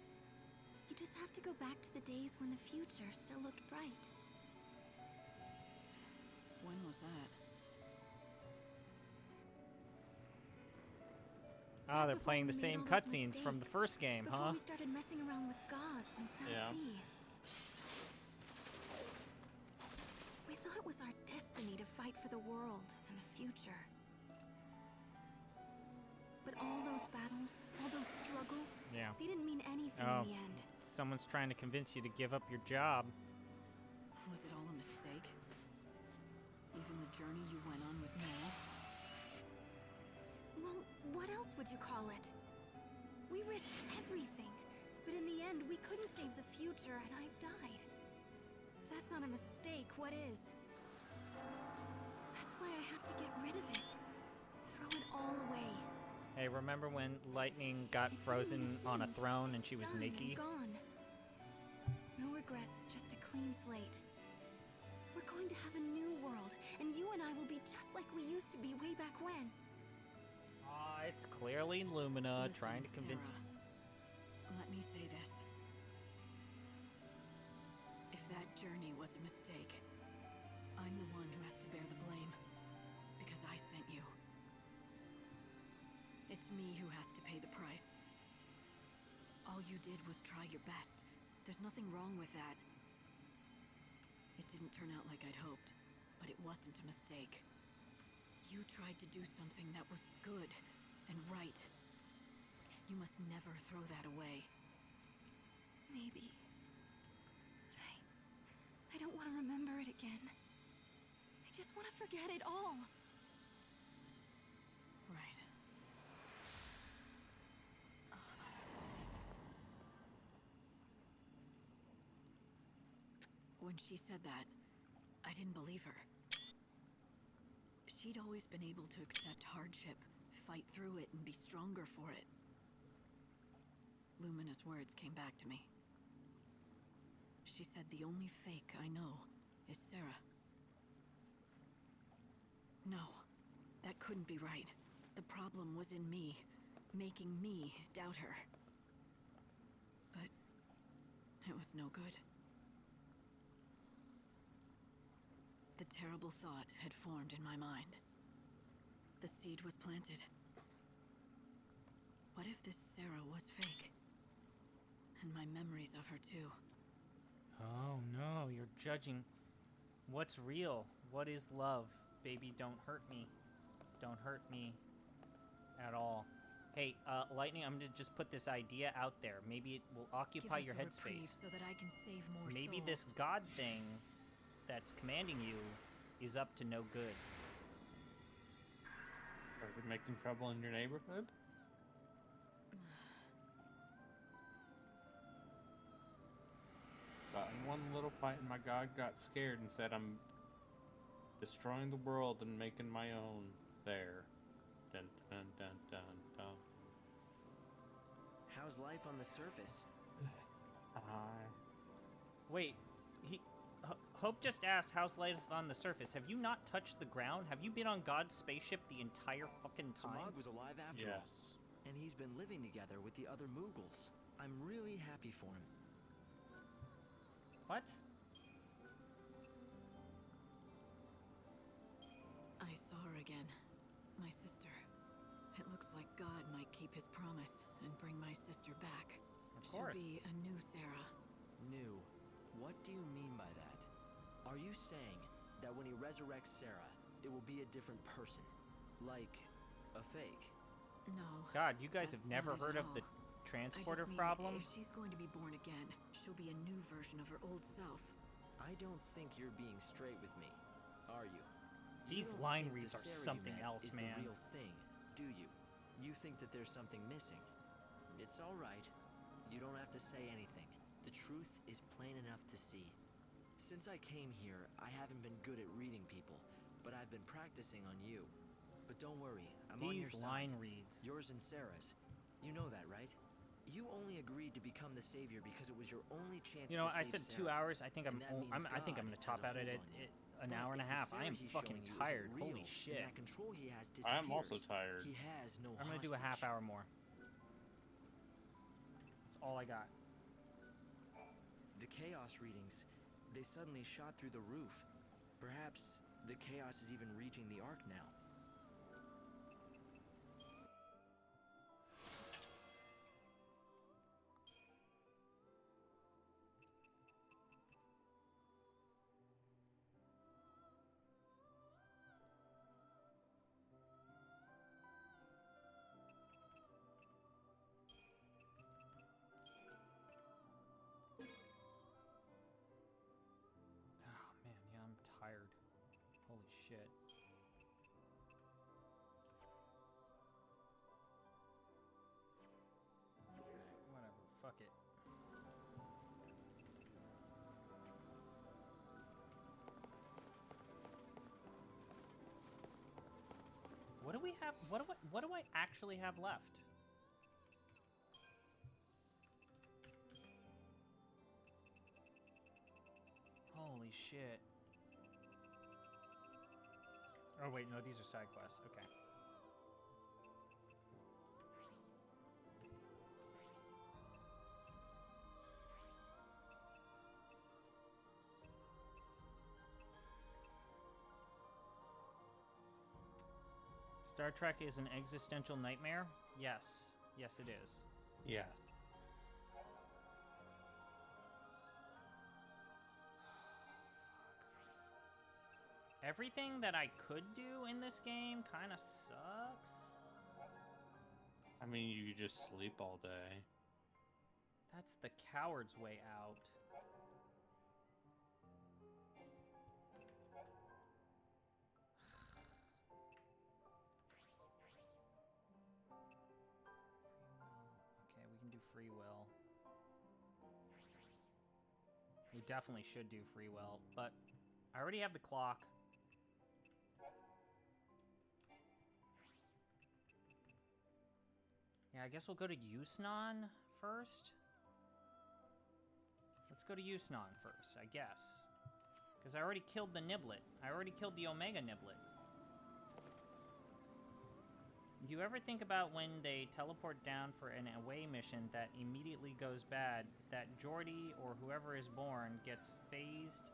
You just have to go back to the days when the future still looked bright. When was that? Ah, they're Before playing we the made same all those cutscenes from the mistakes. first game, Before huh? we started messing around with gods and Yeah. Fal'Cie. We thought it was our destiny to fight for the world and the future. But all those battles, all those struggles, Yeah. they didn't mean anything Oh, in the end. someone's trying to convince you to give up your job. Was it all a mistake? Even the journey you went on with Noel? Well, what else would you call it? We risked everything, but in the end, we couldn't save the future, and I died. If that's not a mistake, what is? That's why I have to get rid of it. Throw it all away. Hey, remember when Lightning got It's frozen only the on a thing. throne and It's she was done and naked? gone. No regrets, just a clean slate. We're going to have a new world, and you and I will be just like we used to be way back when. Ah, it's clearly Lumina Listen, trying to convince you. Sarah, let me say this. If that journey was a mistake, I'm the one who has to bear the blame. Because I sent you. It's me who has to pay the price. All you did was try your best. There's nothing wrong with that. It didn't turn out like I'd hoped, but it wasn't a mistake. You tried to do something that was good and right. You must never throw that away. Maybe. But I don't want to remember it again. I just want to forget it all. Right. When she said that, I didn't believe her. She'd always been able to accept hardship, fight through it, and be stronger for it. Lumina's words came back to me. She said the only fake I know is Sarah. No, that couldn't be right. The problem was in me, making me doubt her. But it was no good. The terrible thought had formed in my mind. The seed was planted. What if this Sarah was fake? And my memories of her too. Oh no, you're judging. What's real? What is love? Baby, don't hurt me. Don't hurt me at all. Hey, Lightning, I'm gonna just put this idea out there. Maybe it will occupy your headspace. So that I can save more Maybe souls. this god thing that's commanding you is up to no good. Are we making trouble in your neighborhood? Got in one little fight and my god got scared and said I'm destroying the world and making my own there. Dun dun dun dun dun. How's life on the surface? Hi. Wait, Hope just asked, how's life on the surface? Have you not touched the ground? Have you been on God's spaceship the entire fucking time? Samag was alive after all. Yes. And he's been living together with the other Moogles. I'm really happy for him. What? I saw her again. My sister. It looks like God might keep his promise and bring my sister back. Of She'll course. be a new Sarah. New. What do you mean by that? Are you saying that when he resurrects Sarah, it will be a different person? Like a fake? No. God, you guys that's have never not it heard at of the all. transporter I just mean, problem? If she's going to be born again, she'll be a new version of her old self. I don't think you're being straight with me, are you? These You don't line think reads the are Sarah you something met else, is man. the real thing, do you? You think that there's something missing. It's all right. You don't have to say anything. The truth is plain enough to see. Since I came here, I haven't been good at reading people, but I've been practicing on you. But don't worry, I'm on your These side. line reads. Yours and Sarah's. You know that, right? You only agreed to become the savior because it was your only chance You know, to I save said 2 Sarah. hours. I think And that means I think I'm God gonna top has out a at hold it on you. an hour and a But if the half. I Sarah am he's fucking showing you isn't tired. real, Holy then shit. that control he has I am disappears. also tired. He has no I'm gonna do a half hostage. hour more. That's all I got. The chaos readings, they suddenly shot through the roof. Perhaps the chaos is even reaching the Ark now. Oh man, yeah, I'm tired. Holy shit. Whatever, fuck it. What do we have? What do I actually have left? Holy shit. Oh wait, no, these are side quests. Okay. Star Trek is an existential nightmare? Yes. Yes, it is. Yeah. Everything that I could do in this game kind of sucks. I mean, you could just sleep all day. That's the coward's way out. Okay, we can do free will. We definitely should do free will, but I already have the clock. Yeah, I guess we'll go to Yusnan first. Let's go to Yusnan first, I guess. Because I already killed the Niblet. I already killed the Omega Niblet. Do you ever think about when they teleport down for an away mission that immediately goes bad, that Geordi or whoever is born gets phased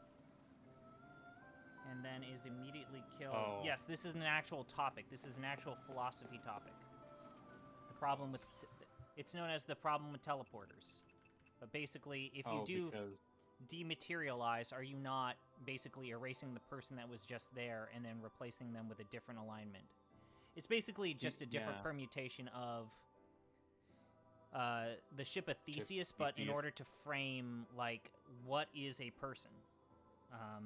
and then is immediately killed? Oh. Yes, this is an actual topic. This is an actual philosophy topic. The problem with... It's known as the problem with teleporters. But basically, if you do because dematerialize, are you not basically erasing the person that was just there and then replacing them with a different alignment? It's basically just a different yeah. permutation of the ship of Theseus, but in order to frame, like, what is a person? I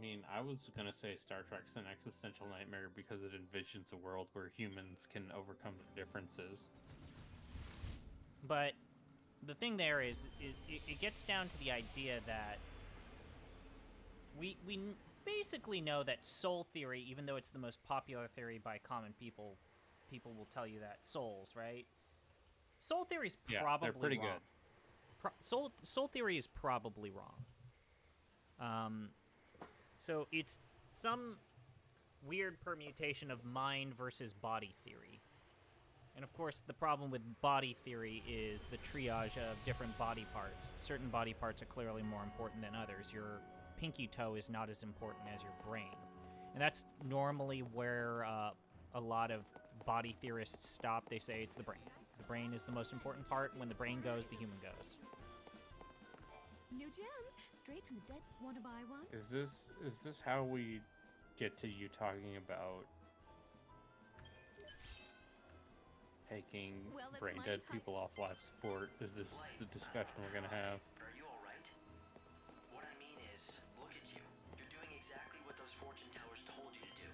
mean, I was gonna say Star Trek's an existential nightmare because it envisions a world where humans can overcome their differences. But the thing there is, it gets down to the idea that we basically know that soul theory, even though it's the most popular theory by common people, people will tell you that souls, right? Soul theory is probably they're pretty wrong. good. Soul theory is probably wrong. So it's some weird permutation of mind versus body theory. And of course, the problem with body theory is the triage of different body parts. Certain body parts are clearly more important than others. Your pinky toe is not as important as your brain. And that's normally where a lot of body theorists stop, they say it's the brain. The brain is the most important part. When the brain goes, the human goes. New gems, straight from the dead. Want to buy one? Is this how we get to you talking about taking Well, that's brain my dead type. people off life support? Is this the discussion we're gonna have? Are you alright? What I mean is, look at you. You're doing exactly what those fortune tellers told you to do.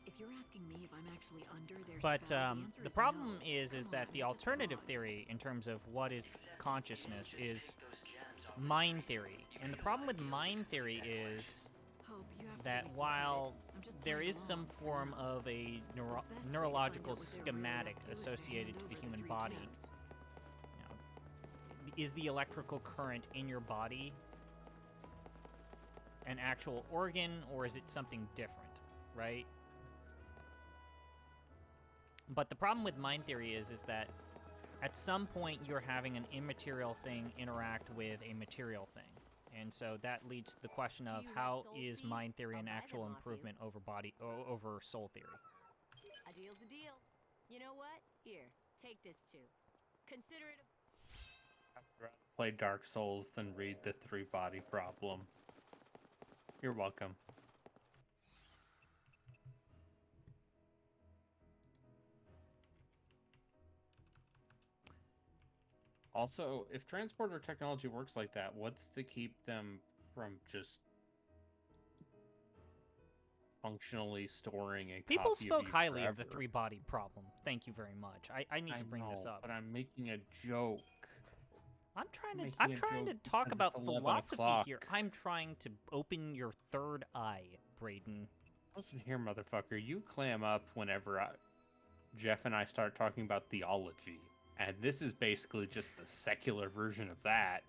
If you're asking me if I'm actually under their But spell, the answer the is problem no. is Come that on, the you're just alternative frauds. theory in terms of what is Except consciousness you is just take those gems off the mind street. theory. You And the can problem let with go mind of theory that is Hope you have to that give me some while credit. I'm just there playing is some along for form now. of a Best way to find neurological out what they're really schematic up to is to associated hand to the over human 3 body, gems. you know, is the electrical current in your body an actual organ, or is it something different, right? But the problem with mind theory is that at some point you're having an immaterial thing interact with a material thing. And so that leads to the question of Do you have how soul is seeds? mind theory I'll an buy them actual off you. improvement over soul theory? A deal's a deal. You know what? Here, take this too. Consider it a I'd rather play Dark Souls than read the 3-body problem. You're welcome. Also, if transporter technology works like that, what's to keep them from just functionally storing a People copy spoke of you highly of the forever? 3-body problem. Thank you very much. I need to bring this know, up. but I'm making a joke. I'm trying making to a joke talk because about it's 11 philosophy o'clock. here. I'm trying to open your third eye, Brayden. Listen here, motherfucker. You clam up whenever Jeff and I start talking about theology. And this is basically just the secular version of that.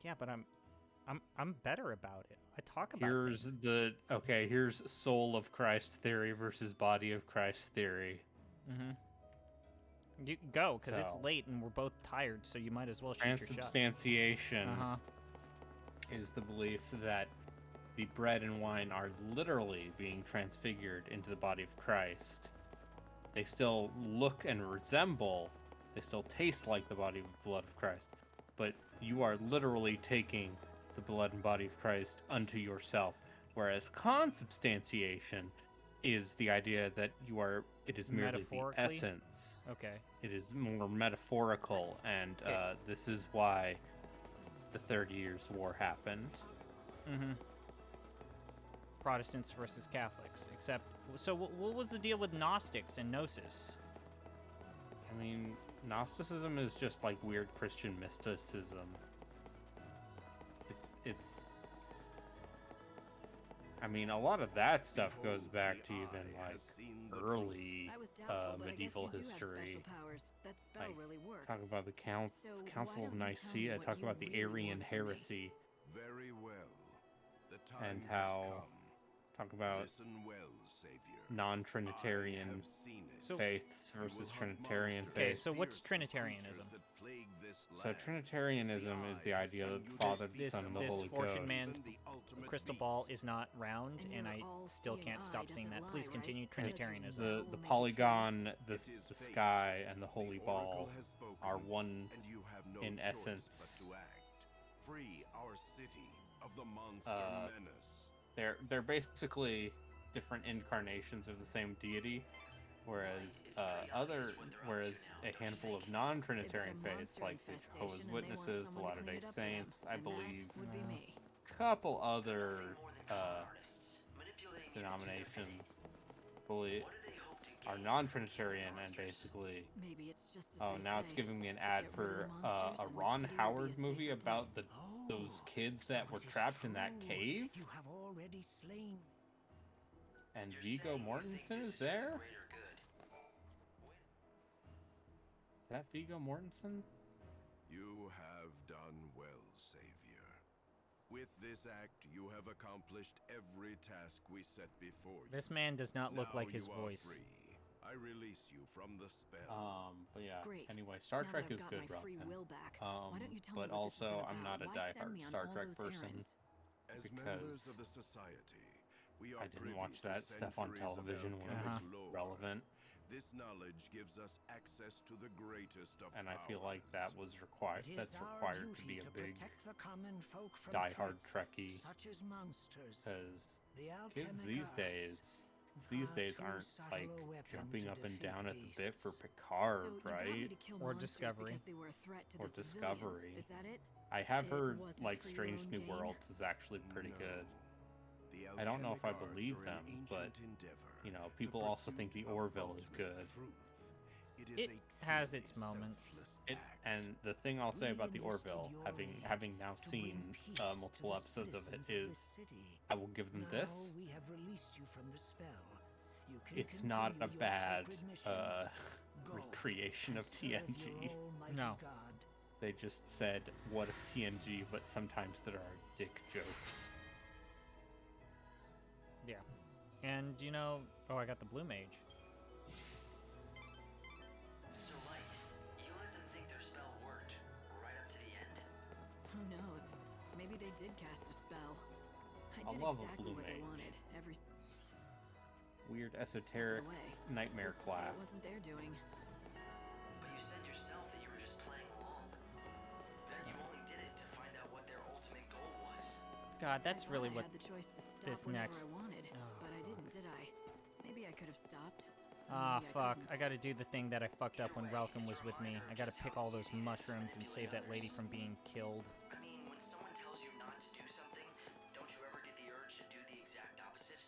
Yeah, but I'm better about it. I talk about Here's things. here's soul of Christ theory versus body of Christ theory. Mm-hmm. You go, because it's So, late and we're both tired, so you might as well shoot your shot. transubstantiation Uh-huh. is the belief that the bread and wine are literally being transfigured into the body of Christ. They still look and resemble, they still taste like the body and blood of Christ, but you are literally taking the blood and body of Christ unto yourself. Whereas consubstantiation is the idea that it is merely the Metaphorically? essence. Okay. It is more metaphorical, and Okay. this is why the 30 Years' War happened. Mm-hmm. Protestants versus Catholics. Except, so what was the deal with Gnostics and Gnosis? I mean, Gnosticism is just like weird Christian mysticism. It's I mean, a lot of that stuff goes back to even like early I was doubtful, but I guess medieval you do have history. special powers. That spell Like, really works. talk about the So why Council of don't you tell me Nicaea, what talk you about the really Arian want from me? heresy, Very well. The time and has how come. talk about Listen well, Savior. non-Trinitarian I have seen it. So- faiths You versus will hunt Trinitarian monsters Okay, faiths. so what's fierce Trinitarianism? creatures that plague this So land. Trinitarianism is the idea that the Father, the Son, and the This Holy fortune Ghost. man's Even the ultimate crystal ball beast. is not round, And and your I still all-seeing can't stop eye seeing that. doesn't Please lie, continue right? Trinitarianism. Because The will make it polygon, the It is fate. sky, and the The holy oracle ball has spoken, are one and you have no in choice essence. but to act. Free our city of the monster menace. They're basically different incarnations of the same deity, whereas a handful of non-Trinitarian They've got a faiths monster like the infestation Jehovah's and they want Witnesses, the someone to Latter-day clean it up for them, Saints, I and that believe, would be me. couple other Artists manipulating you to do their denominations bidding. fully What do they hope to are gain non-Trinitarian from and killing basically. Maybe it's just as Oh, they now it's say. giving me an ad Get rid of for the monsters a and the Ron city will be Howard a movie safer about place. those kids that were trapped in that cave. You have already slain. And You're Viggo saying you think Mortensen this is for the there? greater good. Is that Viggo Mortensen? You have done well, Savior. With this act, you have accomplished every task we set before you. This man does not look Now like his you are voice. free. I release you from the spell. But yeah. Great. Anyway, Star Now that Trek I've is got good, my free Robin. will back, why don't you tell But me what this has also, been I'm about? not a Why send diehard me on Star all Trek those person. errands? As because- members of the society, We I are didn't watch privy to that stuff on centuries of television when it alchemic was lore. relevant, This knowledge gives us access to the greatest of and I feel like that powers. was required. It is That's our required to duty be a to big protect the common folk from die-hard threats Trekkie, such as monsters. because The kids alchemic these arts days are too aren't subtle like a weapon jumping to up and defeat down at the bit for beasts. Picard, So you got me right? to kill Or monsters Discovery. because they were a threat to Or the civilians. Discovery. Is that it? I have It heard wasn't like for your Strange own New gain? Worlds is actually pretty No. good. The I don't know if I alchemic arts believe are an them, but ancient endeavor, you know, the people also think the pursuit of Orville is ultimate good. truth. Is It a has truly its moments. selfless It, act. and the thing I'll say about the We Orville, enlisted your having aid now to seen bring peace to multiple the episodes of it, citizens is the city. I will give them Now this. we have released you from the spell. You can It's not a continue your bad sacred mission. Go recreation of and serve your TNG. almighty No. God. They just said, "What if TNG?" But sometimes there are dick jokes. Yeah. And you know, oh, I got the blue mage. So, Light, you let them think their spell worked right up to the end? Who knows? Maybe they did cast a spell. I I did love a exactly blue what they mage. wanted. Every Weird step esoteric of the way. nightmare Who's to say class. It wasn't their doing. But you said yourself that you were just playing along. That you only did it to find out what their ultimate goal was. God, that's I really thought I what had the choice to stop this whenever next- I wanted, Oh, but I didn't, did I? Maybe I could have stopped. or Ah, maybe I fuck. couldn't. I gotta do the thing that I fucked up when Either way, Relkin it's was a with me. reminder I of gotta just pick how all those easy it is to mushrooms and save that manipulate lady others. from being killed. I mean, when someone tells you not to do something, don't you ever get the urge to do the exact opposite?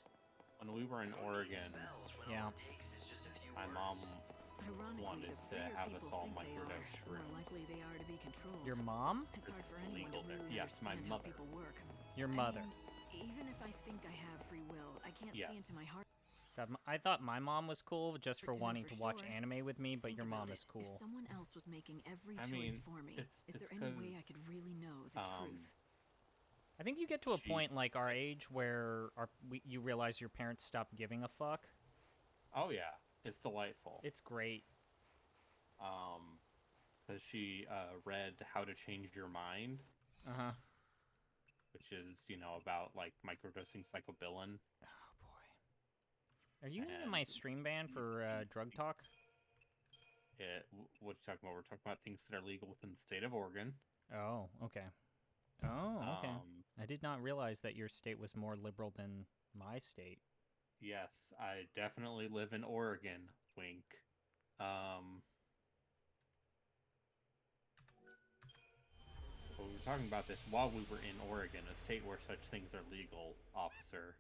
When we were in You don't need Oregon, spells when Yeah. all it takes is just a few my words. mom Ironically, wanted the to freer have people us all think they microdose are, the more shrooms. likely they are to be controlled. Your mom? It's hard for It's anyone to illegal there. really Yes, my understand mother. how people work. Your I mother. mean, even if I think I have free will, I can't see Yes. into my heart. God, I thought my mom was cool just But for to know wanting for to watch sure, anime with me, but Think your about mom it. is cool. If someone else was making every I choice mean, for me, it's is there it's any way I 'cause, could really know the truth? I think you get to a She- point like our age where you realize your parents stop giving a fuck. Oh yeah, it's delightful. It's great. Because she read How to Change Your Mind, Uh-huh. which is, you know, about like microdosing psychobilin. Oh, boy. Are you gonna get my And- stream ban for drug talk? What are you talking about? We're talking about things that are legal within the state of Oregon. Oh, okay. Oh, okay. Um, I did not realize that your state was more liberal than my state. Yes, I definitely live in Oregon. Wink. We were talking about this while we were in Oregon, a state where such things are legal, officer.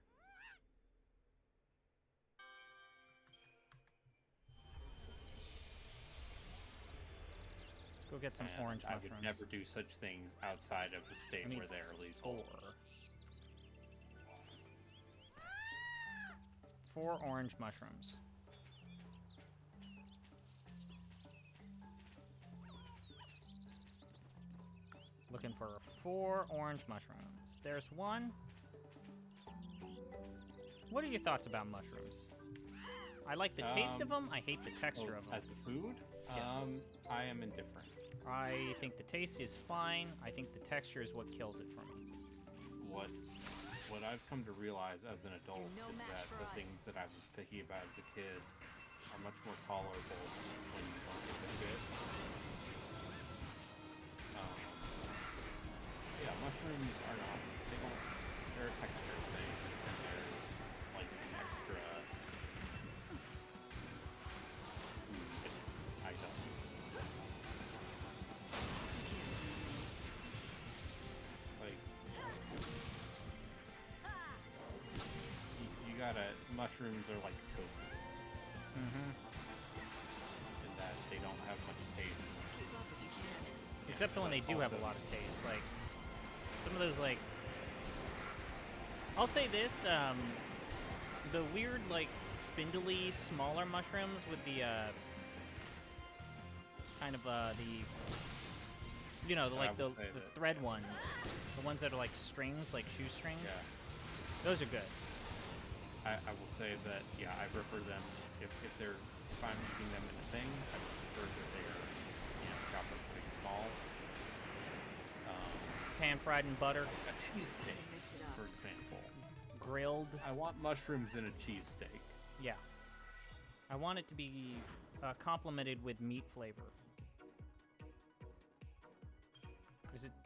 Let's go get some And orange I mushrooms. would never do such things outside of a state I need where they are legal. 4 orange mushrooms. Looking for 4 orange mushrooms. There's one. What are your thoughts about mushrooms? I like the taste of them. I hate the texture of them. As a food, Yes. I am indifferent. I think the taste is fine. I think the texture is what kills it for me. What I've come to realize as an adult no is match that for the us. things that I was picky about as a kid are much more tolerable when you don't give a shit. Yeah, mushrooms are not. They're a texture thing, and they're like an extra food item. Like, you gotta. Mushrooms are like tofu. Mm-hmm. In that they don't have much taste. Keep up if you can. Except for when they do have a also- lot of taste. Like, some of those, like... I'll say this, the weird, like, spindly, smaller mushrooms with the, kind of, you know, I like the will say that, thread ones. The ones that are like strings, like shoestrings. Yeah. Those are good. I will say that, yeah, I prefer them, if I'm eating them in a thing, I would prefer that they are, you know, chopped up pretty small. Pan-fried in butter. A cheesesteak, Mix it up. for example. grilled. I want mushrooms in a cheesesteak. Yeah. I want it to be complemented with meat flavor.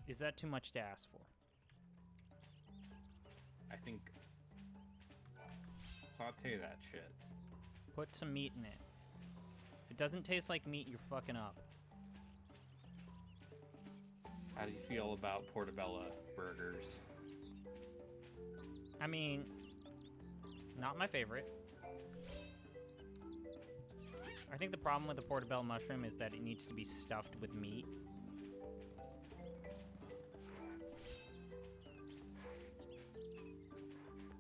Is that too much to ask for? I think saute that shit. Put some meat in it. If it doesn't taste like meat, you're fucking up. How do you feel about Portobello burgers? I mean, not my favorite. I think the problem with the portobello mushroom is that it needs to be stuffed with meat.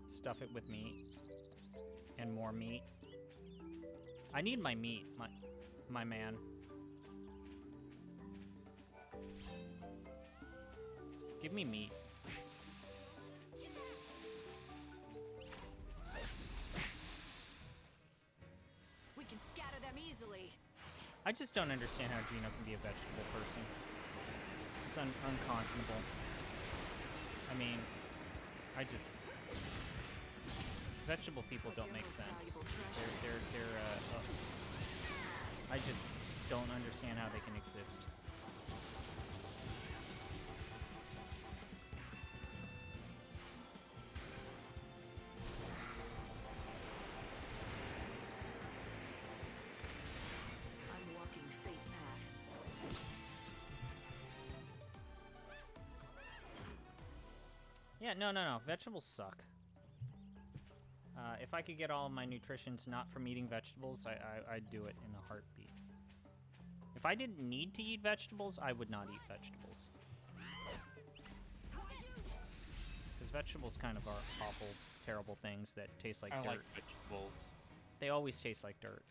Stuff it with meat. And more meat. I need my meat, my man. Give me meat. We can scatter them easily. I just don't understand how Gino can be a vegetable person. It's unconscionable. I mean, vegetable people don't make sense. I just don't understand how they can exist. I'm walking fate's path. Yeah, no. Vegetables suck. If I could get all of my nutritions not from eating vegetables, I'd do it in a heartbeat. If I didn't need to eat vegetables, I would not eat vegetables. Because vegetables kind of are awful, terrible things that taste like dirt. I like vegetables. They always taste like dirt.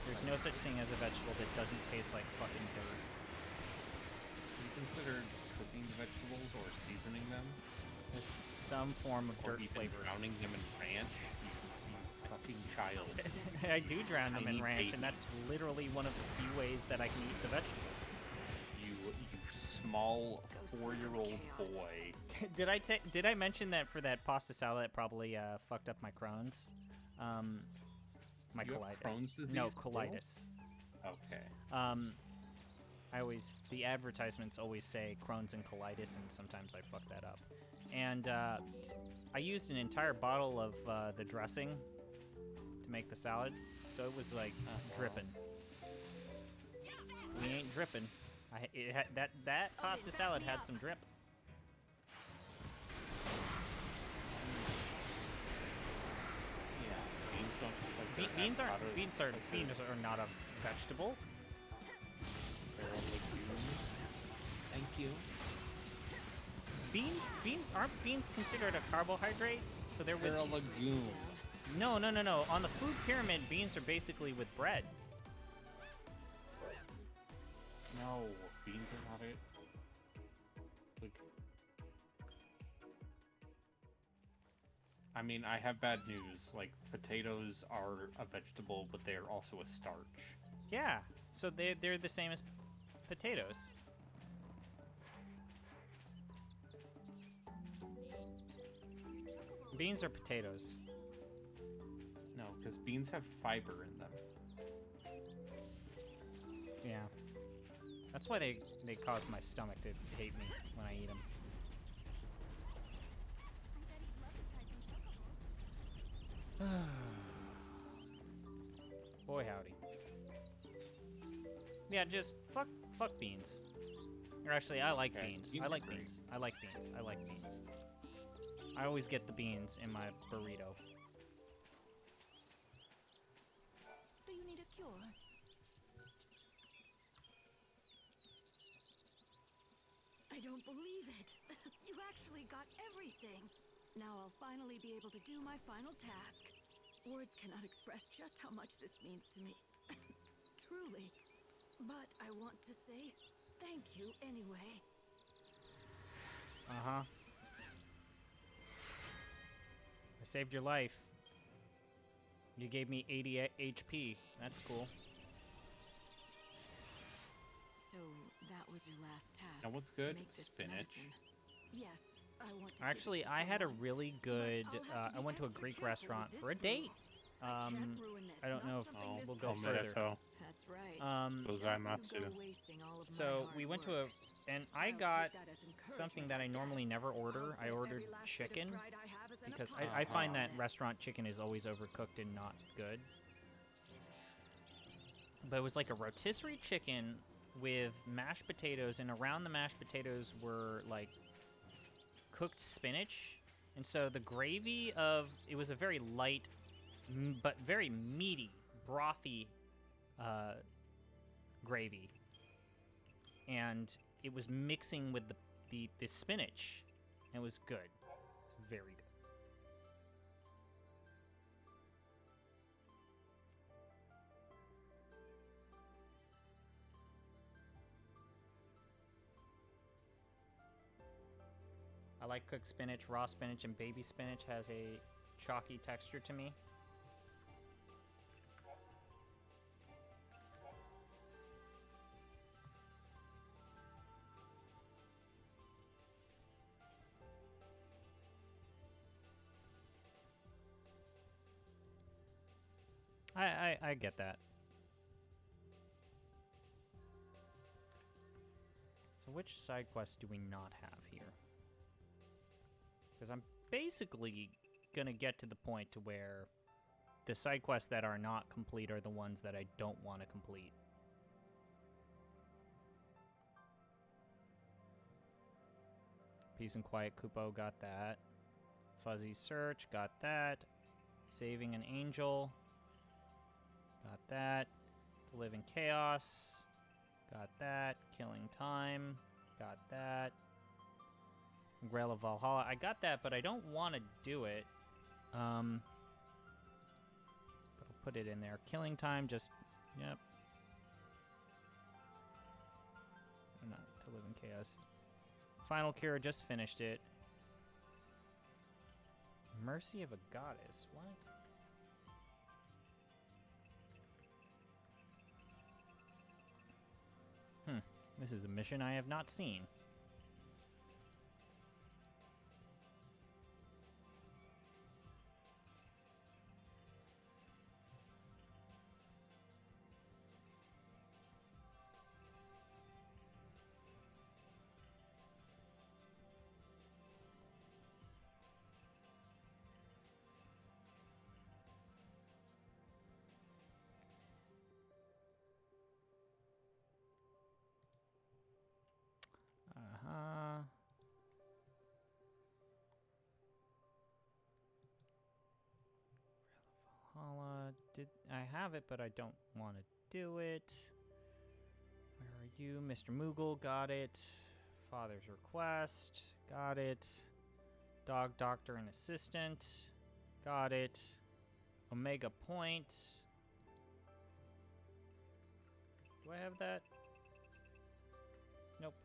There's no such thing as a vegetable that doesn't taste like fucking dirt. Do you consider cooking the vegetables or seasoning them? There's some form of Or dirt even flavor. drowning them in ranch? You fucking child. I do drown them in Tiny ranch, baby. and that's literally one of the few ways that I can eat the vegetables. You small 4-year-old boy. Did I mention that for that pasta salad, it probably fucked up my Crohn's? My You have colitis. Crohn's disease No, still? colitis. Okay. The advertisements always say Crohn's and colitis, and sometimes I fuck that up. And I used an entire bottle of the dressing to make the salad, so it was like dripping. We ain't dripping. That pasta salad had some drip. Yeah, beans don't taste like dirt. Beans are not a vegetable. They're a legume. Thank you. Aren't beans considered a carbohydrate? So they're a legume. No. On the food pyramid, beans are basically with bread. No, beans are not it. Like, I mean, I have bad news. Like, potatoes are a vegetable, but they are also a starch. Yeah, so they're the same as potatoes. Beans are potatoes. No, because beans have fiber in them. Yeah. That's why they cause my stomach to hate me when I eat them. Boy howdy. Yeah, just fuck beans. Or actually, I like beans. I like beans. I like beans. I like beans. I always get the beans in my burrito. Do you need a cure? I don't believe it. You actually got everything. Now I'll finally be able to do my final task. Words cannot express just how much this means to me. Truly. But I want to say thank you anyway. Uh-huh. I saved your life. You gave me 80 HP. That's cool. So that was your last task. Now what's to good? make this Spinach. medicine. Yes, Actually, I had a really good. I went to a Greek restaurant for a date. I don't know if we'll go further. That's right. So we went to and I got something that I normally never order. I ordered chicken because I find that restaurant chicken is always overcooked and not good. But it was like a rotisserie chicken with mashed potatoes, and around the mashed potatoes were like cooked spinach. And so the gravy it was a very light but very meaty, brothy gravy. And it was mixing with the spinach. And it was good. It's very good. I like cooked spinach. Raw spinach and baby spinach has a chalky texture to me. I get that. So which side quests do we not have here? Because I'm basically gonna get to the point to where the side quests that are not complete are the ones that I don't want to complete. Peace and Quiet Kupo, got that. Fuzzy Search, got that. Saving an Angel, got that. To Live in Chaos, got that. Killing Time, got that. Grail of Valhalla, I got that, but I don't want to do it. But I'll put it in there. Killing Time, just, yep. Not To Live in Chaos. Final Cure, just finished it. Mercy of a Goddess, what? This is a mission I have not seen. I have it, but I don't want to do it. Where are you? Mr. Moogle, got it. Father's Request, got it. Dog Doctor and Assistant, got it. Omega Point. Do I have that? Nope.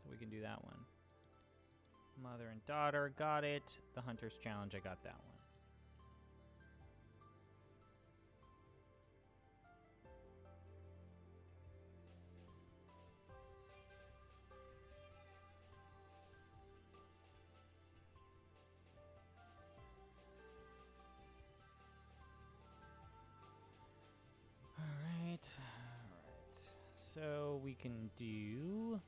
So we can do that one. Mother and Daughter, got it. The Hunter's Challenge, I got that one. Alright. So we can do...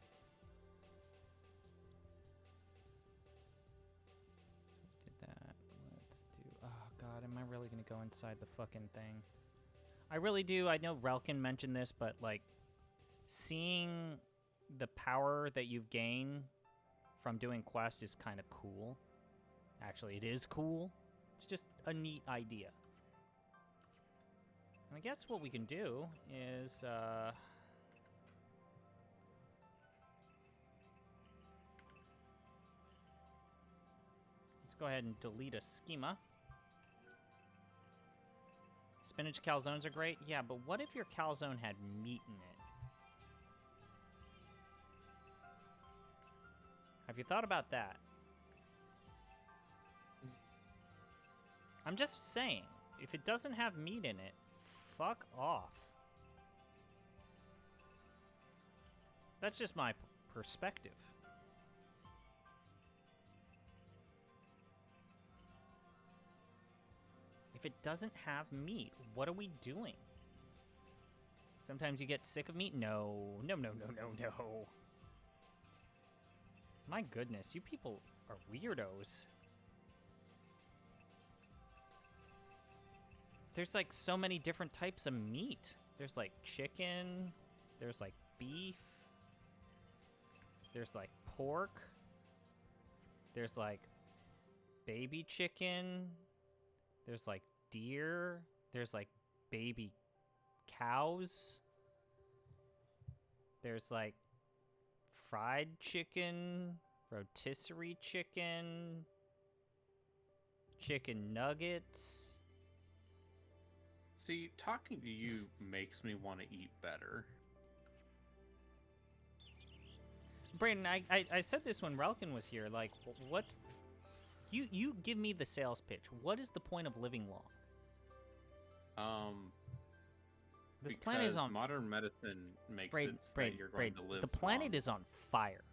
Did that. Let's do... Oh god, am I really gonna go inside the fucking thing? I really do. I know Relkin mentioned this, but like seeing the power that you've gained from doing quests is kind of cool. Actually, it is cool. It's just a neat idea. And I guess what we can do is, let's go ahead and delete a schema. Spinach calzones are great. Yeah, but what if your calzone had meat in it? Have you thought about that? I'm just saying, if it doesn't have meat in it, fuck off. That's just my perspective. if it doesn't have meat? What are we doing? Sometimes you get sick of meat? No. No, no, no, no, no. My goodness, you people are weirdos. There's like so many different types of meat. There's like chicken, there's like beef, there's like pork, there's like baby chicken, there's like deer, there's like baby cows, there's like fried chicken, rotisserie chicken, chicken nuggets. See, talking to you makes me want to eat better. Brandon, I said this when Relkin was here. Like, what's... You give me the sales pitch. What is the point of living long? This planet is on... modern medicine makes it so that you're going to live The planet long. is on fire.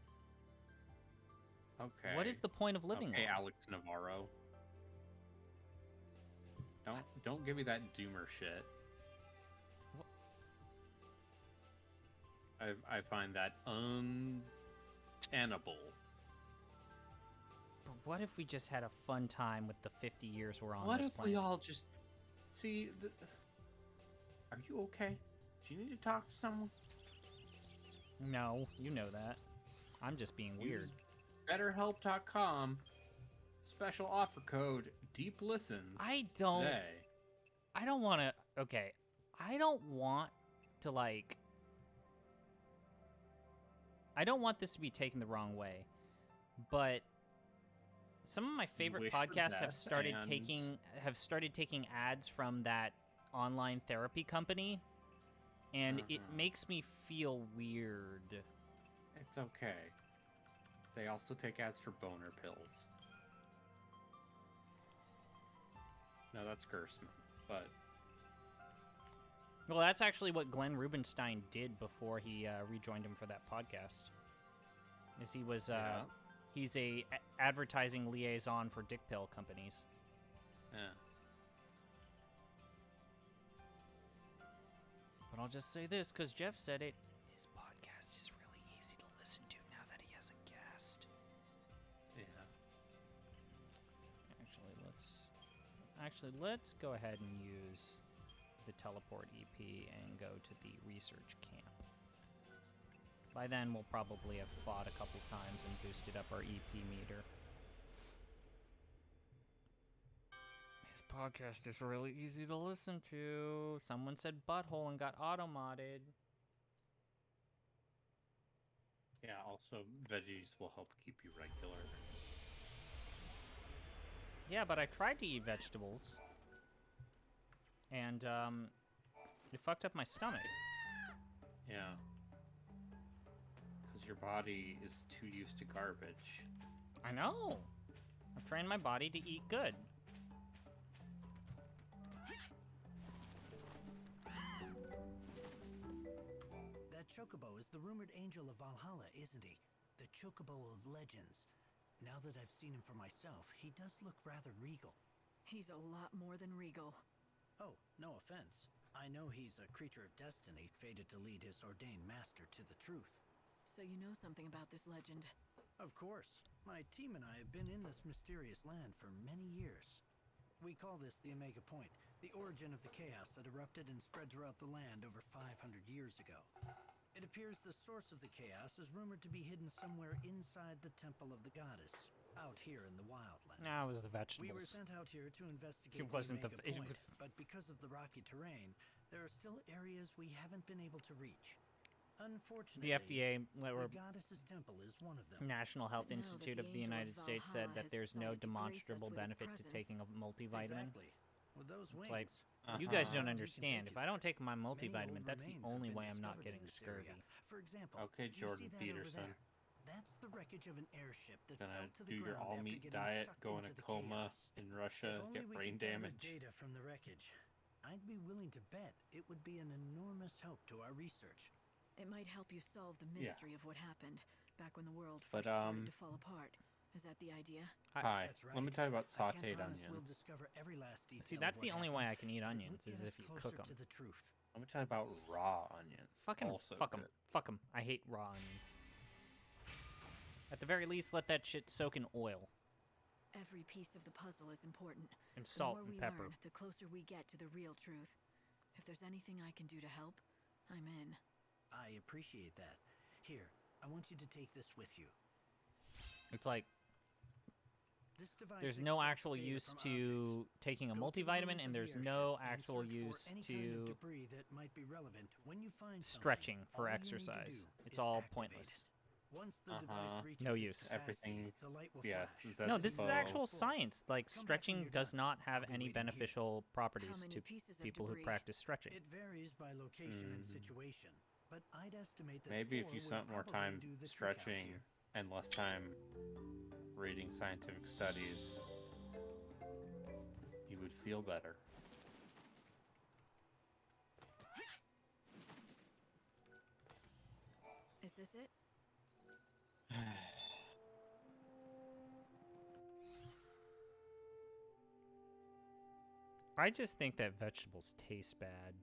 Okay. What is the point of living Okay, long? Alex Navarro. Don't give me that doomer shit. I find that untenable. But what if we just had a fun time with the 50 years we're on What this if planet? we all just see? Are you okay? Do you need to talk to someone? No, you know that. I'm just being weird. BetterHelp.com. Special offer code Deep Listens. I don't want to... Okay. I don't want to, like... I don't want this to be taken the wrong way, but some of my favorite wish for podcasts have death started and- taking ads from that online therapy company, and it makes me feel weird. It's okay. They also take ads for boner pills. No, that's Gersman, but... Well, that's actually what Glenn Rubenstein did before he rejoined him for that podcast. Is he was he's a advertising liaison for dick pill companies. Yeah. But I'll just say this because Jeff said it. His podcast is really easy to listen to now that he has a guest. Yeah. Actually, let's go ahead and use the teleport EP and go to the research camp. By then, we'll probably have fought a couple times and boosted up our EP meter. His podcast is really easy to listen to. Someone said butthole and got auto-modded. Yeah, also, veggies will help keep you regular. Yeah, but I tried to eat vegetables. And, it fucked up my stomach. Yeah. Because your body is too used to garbage. I know. I've trained my body to eat good. That Chocobo is the rumored angel of Valhalla, isn't he? The Chocobo of legends. Now that I've seen him for myself, he does look rather regal. He's a lot more than regal. Oh, no offense. I know he's a creature of destiny, fated to lead his ordained master to the truth. So you know something about this legend? Of course. My team and I have been in this mysterious land for many years. We call this the Omega Point, the origin of the chaos that erupted and spread throughout the land over 500 years ago. It appears the source of the chaos is rumored to be hidden somewhere inside the temple of the goddess, out here in the wildlands. Nah, it was the vegetables. We were sent out here to investigate It wasn't the the... Omega It Point, was... but because of the rocky terrain, there are still areas we haven't been able to reach. Unfortunately, The FDA, or the goddess's temple is one of them. National Health But now Institute that of the the Angel of United States said Valhalla that has there's no decided to grace us demonstrable with his benefit to presence. taking a multivitamin. Exactly. With those It's wings. like, you guys don't You can understand. take If it I don't there. take my Many multivitamin, old that's the remains have only been way I'm not discovered getting in this scurvy. area. For example, Okay, do you Jordan see that over Peterson. there? That's the wreckage of an airship that Gonna fell to the do your ground after all-meat getting diet, sucked go in into a the coma chaos. in Russia, If only get we brain could gather damage. data from the wreckage, I'd be willing to bet it would be an enormous help to our research. It might help you solve the Yeah. mystery of what happened back when the world But, first started to fall apart. Is that the idea? Hi. That's right. Let me tell you about I can't sautéed promise onions. We'll discover every last detail See, of that's what the only happened, way I can eat but it onions would is get if us you closer cook them. to the truth. Let me tell you about raw onions. Fuck 'em. Also Fuck 'em. good. Fuck 'em. I hate raw onions. At the very least, let that shit soak in oil. Every piece of the puzzle is important. And salt the more and we pepper. learn, the closer we get to the real truth. If there's anything I can do to help, I'm in. I appreciate that. Here, I want you to take this with you. It's like This device there's no extracts actual data use from to taking a Go to the multivitamin, ruins and of there's the no airship and actual search for use any kind of to debris that might be relevant. When you find stretching something, for all you need to exercise. do It's is all activate pointless. it. Once the device reaches No its use. capacity, Everything's the light will yes. flash. No, this is Expo. actual science. Like, Come back when stretching you're does done. not have I'll be any waiting here. beneficial properties many to pieces of people who debris? practice stretching. It varies by location and situation, but I'd estimate that Maybe if 4 you would spent more probably time do the trick out stretching here. and less time reading scientific studies, you would feel better. Is this it? I just think that vegetables taste bad.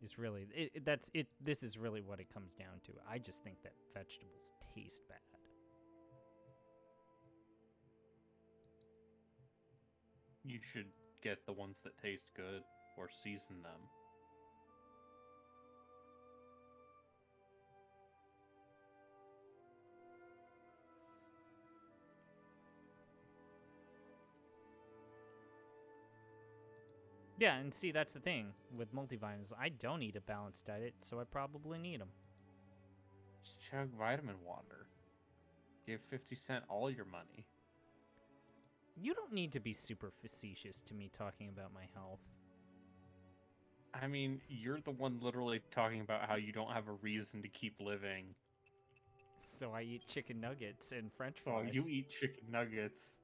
Is really that's it. This is really what it comes down to. I just think that vegetables taste bad. You should get the ones that taste good or season them. Yeah, and see, that's the thing with multivitamins. I don't eat a balanced diet, so I probably need them. Just chug vitamin water. Give 50 Cent all your money. You don't need to be super facetious to me talking about my health. I mean, you're the one literally talking about how you don't have a reason to keep living. So I eat chicken nuggets and French So fries. you eat chicken nuggets.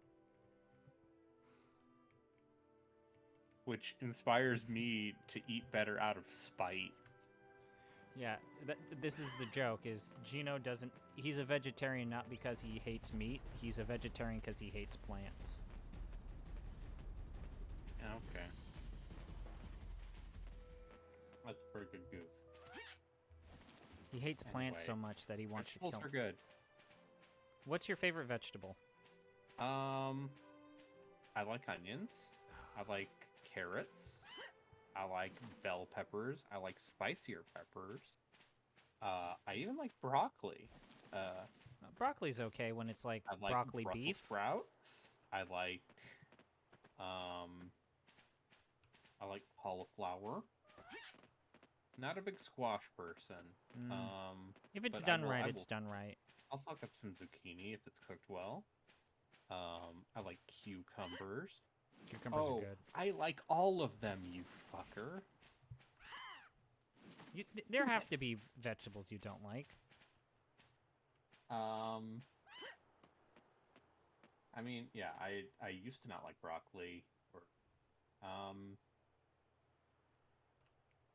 Which inspires me to eat better out of spite. Yeah, this is the joke, is Gino doesn't... He's a vegetarian not because he hates meat. He's a vegetarian because he hates plants. Okay. That's a pretty good goof. He hates plants so Anyway, much that he wants to kill vegetables are them. good. What's your favorite vegetable? I like onions. I like carrots. I like bell peppers. I like spicier peppers. I even like broccoli. Broccoli's okay when it's like, I like broccoli Brussels beef. sprouts. I like cauliflower. Not a big squash person. If it's but done I will- right, I it's will- done right. I'll fuck up some zucchini if it's cooked well. I like cucumbers. Cucumbers are good. I like all of them, you fucker. There have to be vegetables you don't like. I mean, yeah, I used to not like broccoli. Or,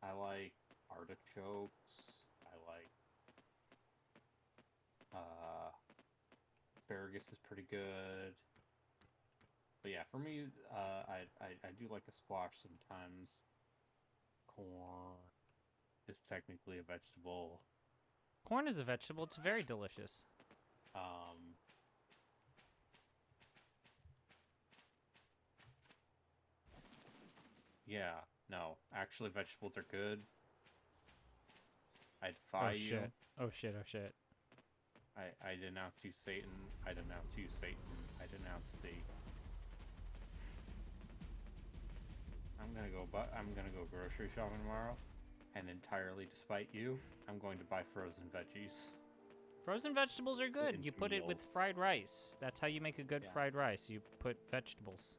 I like artichokes. I like, asparagus is pretty good. But yeah, for me, I do like a squash sometimes. Corn is technically a vegetable. Corn is a vegetable. It's very delicious. Yeah, no, actually vegetables are good. I defy you. Shit. Oh shit, oh shit. I denounce you, Satan. I denounce you, Satan. I denounce thee. I'm gonna go grocery shopping tomorrow, and entirely despite you, I'm going to buy frozen veggies. Frozen vegetables are good. You into put it with meals. fried rice. That's how you make a good Yeah. fried rice. You put vegetables.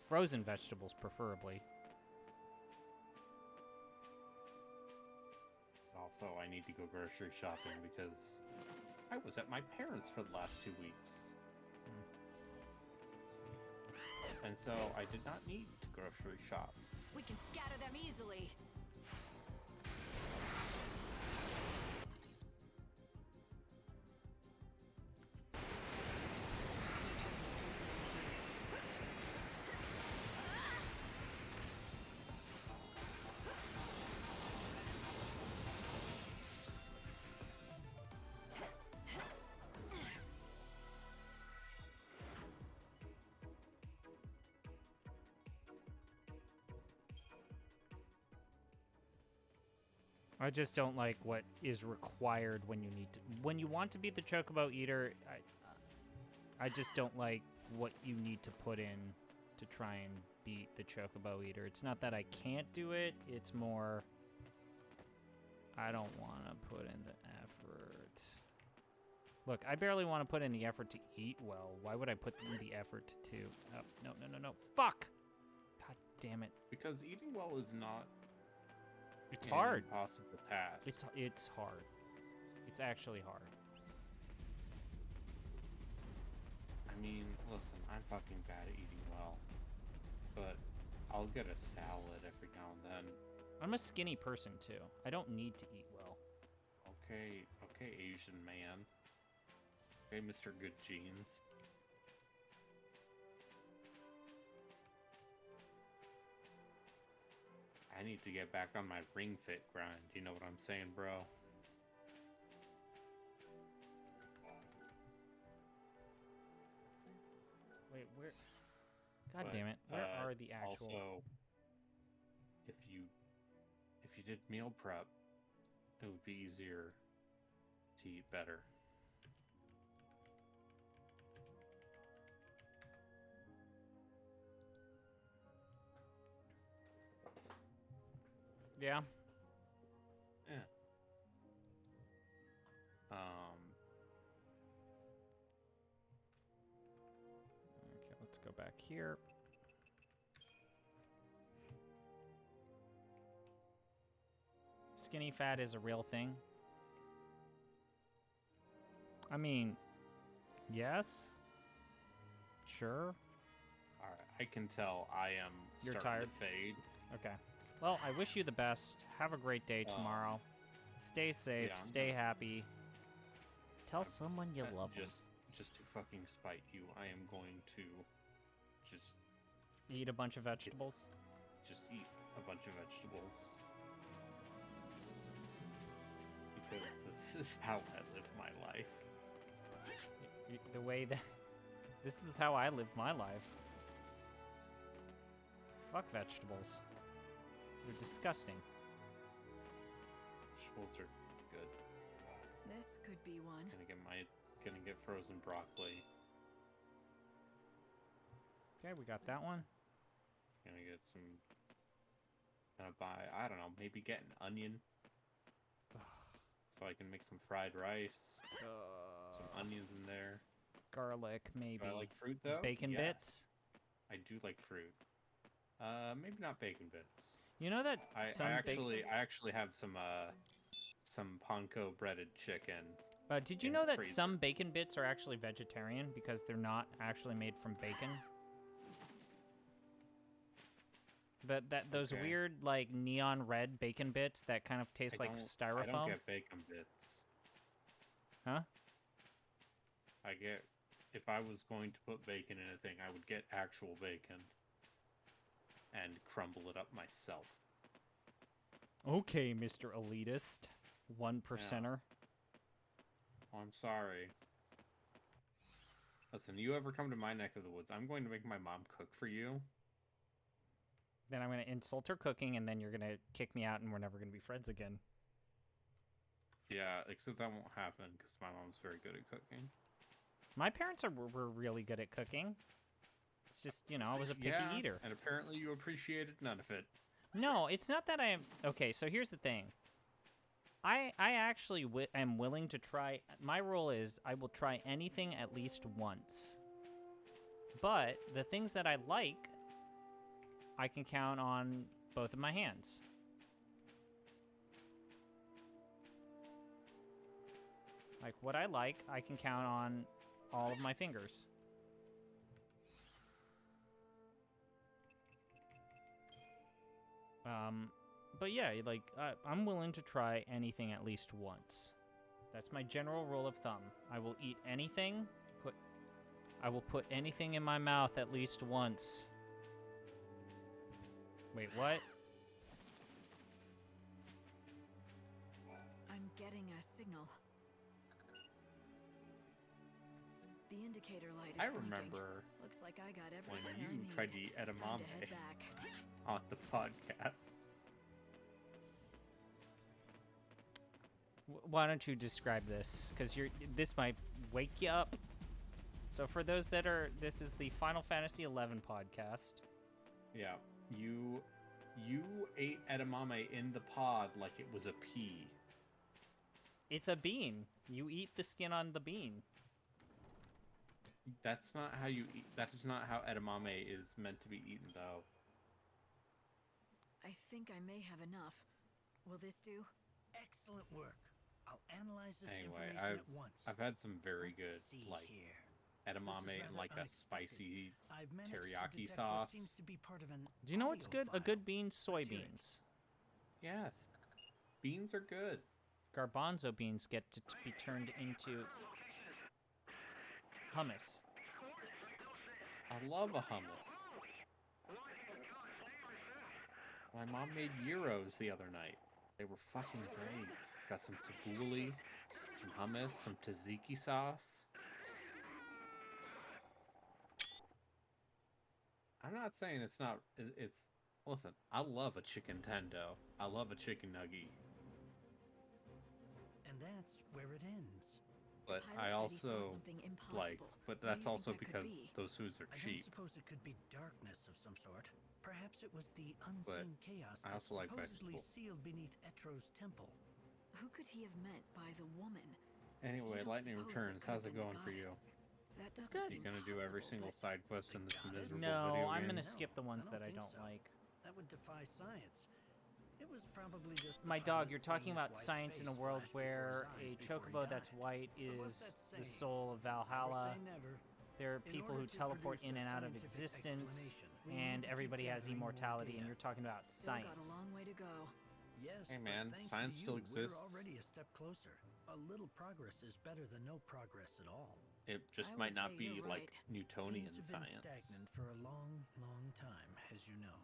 Frozen vegetables, preferably. Also, I need to go grocery shopping because I was at my parents' for the last 2 weeks. And so I did not need to grocery shop. We can scatter them easily. I just don't like what is required when you need to. When you want to be the Chocobo Eater, I just don't like what you need to put in to try and beat the Chocobo Eater. It's not that I can't do it, it's more I don't want to put in the effort. Look, I barely want to put in the effort to eat well. Why would I put in the effort to... Oh, no, no, no, no. Fuck! God damn it. Because eating well is not... It's hard. An impossible task. It's hard. It's actually hard. I mean, listen, I'm fucking bad at eating well. But I'll get a salad every now and then. I'm a skinny person, too. I don't need to eat well. Okay, Asian man. Okay, Mr. Good Genes. I need to get back on my ring fit grind. You know what I'm saying, bro? Wait, where... God damn it. Where are the actual... Also, if you did meal prep, it would be easier to eat better. Yeah. Yeah. Okay, let's go back here. Skinny fat is a real thing. I mean, yes. Sure. Alright, I can tell I am You're starting tired? to fade. Okay. Well, I wish you the best. Have a great day tomorrow. Stay safe. yeah, Stay happy. Tell someone you love them. Just to fucking spite you, I am going to just Eat a bunch of vegetables. just eat a bunch of vegetables. Because this is how I live my life. The way that... This is how I live my life. Fuck vegetables. They're disgusting. Vegetables are good. This could be one. Gonna get frozen broccoli. Okay, we got that one. Gonna get some. Gonna buy, I don't know, maybe get an onion. So I can make some fried rice. Some onions in there. Garlic, maybe. Do I like fruit though? Bacon Yeah. bits. I do like fruit. Maybe not bacon bits. You know that I actually have some panko breaded chicken. Did you in know the that freezer. some bacon bits are actually vegetarian because they're not actually made from bacon? But those Okay. weird like neon red bacon bits that kind of taste like styrofoam. I don't get bacon bits. Huh? If I was going to put bacon in a thing, I would get actual bacon and crumble it up myself. Okay, Mr. Elitist. 1%er. Oh, I'm sorry. Listen, you ever come to my neck of the woods, I'm going to make my mom cook for you. Then I'm going to insult her cooking, and then you're going to kick me out, and we're never going to be friends again. Yeah, except that won't happen, because my mom's very good at cooking. My parents were really good at cooking. It's just, you know, I was a picky eater. And apparently you appreciated none of it. No, it's not that I am... Okay, so here's the thing. I actually am willing to try... My rule is I will try anything at least once. But the things that I like, I can count on both of my hands. Like, what I like, I can count on all of my fingers. But yeah, like, I'm willing to try anything at least once. That's my general rule of thumb. I will eat anything, I will put anything in my mouth at least once. Wait, what? I'm getting a signal. The indicator light is I blinking. remember Looks like I got when everything I you need. tried to eat Time edamame to head back. on the podcast. Why don't you describe this? Because this might wake you up. So for those that are, this is the Final Fantasy XI podcast. Yeah, you ate edamame in the pod like it was a pea. It's a bean. You eat the skin on the bean. That's not how you eat. That is not how edamame is meant to be eaten, though. I think I may have enough. Will this do? Excellent work. I'll analyze this Anyway, information at once. I've had some very good Let's see like here. edamame This is and rather like a unexpected. spicy I've managed to teriyaki detect what sauce. seems to be part of an Do you know what's good? A audiophile. good bean, Let's hear it. soybeans. Yes, beans are good. Garbanzo beans get to be turned into hummus. I love a hummus. My mom made gyros the other night. They were fucking great. Got some tabbouleh, some hummus, some tzatziki sauce. I'm not saying it's not. It's listen. I love a chicken tendo. I love a chicken nugget. And that's where it ends. But pilot I said he saw also something like. impossible. But What do that's you also think that could because be? those foods are I cheap. don't suppose it could be darkness of some sort. Perhaps it was the But unseen chaos I that also like supposedly vegetables. sealed beneath Etro's temple. Who could he have meant by the woman? Anyway, You don't Lightning suppose Returns. that could How's have it been the going for you? goddess? That It's doesn't good. seem You gonna do every possible, single but side quest in this goddess? miserable No, video I'm game? gonna skip the ones I that don't I think don't so. like. That would defy science. It was probably just the My dog, pilot you're talking seeing his about white science in a face world flash before where his a eyes before he chocobo that's died. white But what's is that the saying? soul of Never Valhalla. say never. There are In people order who to teleport produce in a and out of scientific existence, explanation, we need and to keep everybody has gathering more immortality, and data. you're talking about still got a science. long way to go. Yes, Hey, but man, thanks science to still you, exists. We're already a step closer. A little progress is better than no progress at all. It just I might would not say be you're like right. Newtonian Things have been science. stagnant for a long, long time, as you know.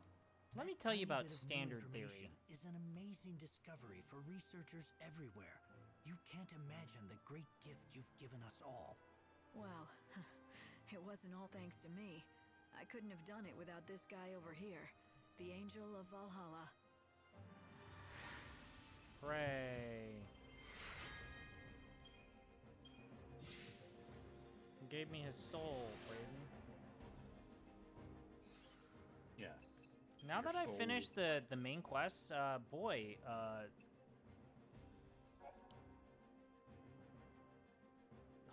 Let me That tell you tiny about bit of new standard theory. information is an amazing discovery for researchers everywhere. You can't imagine the great gift you've given us all. Well, it wasn't all thanks to me. I couldn't have done it without this guy over here, the Angel of Valhalla. Hooray. He gave me his soul, Braden. Yes. Now Your that I've soul. finished the main quests, boy,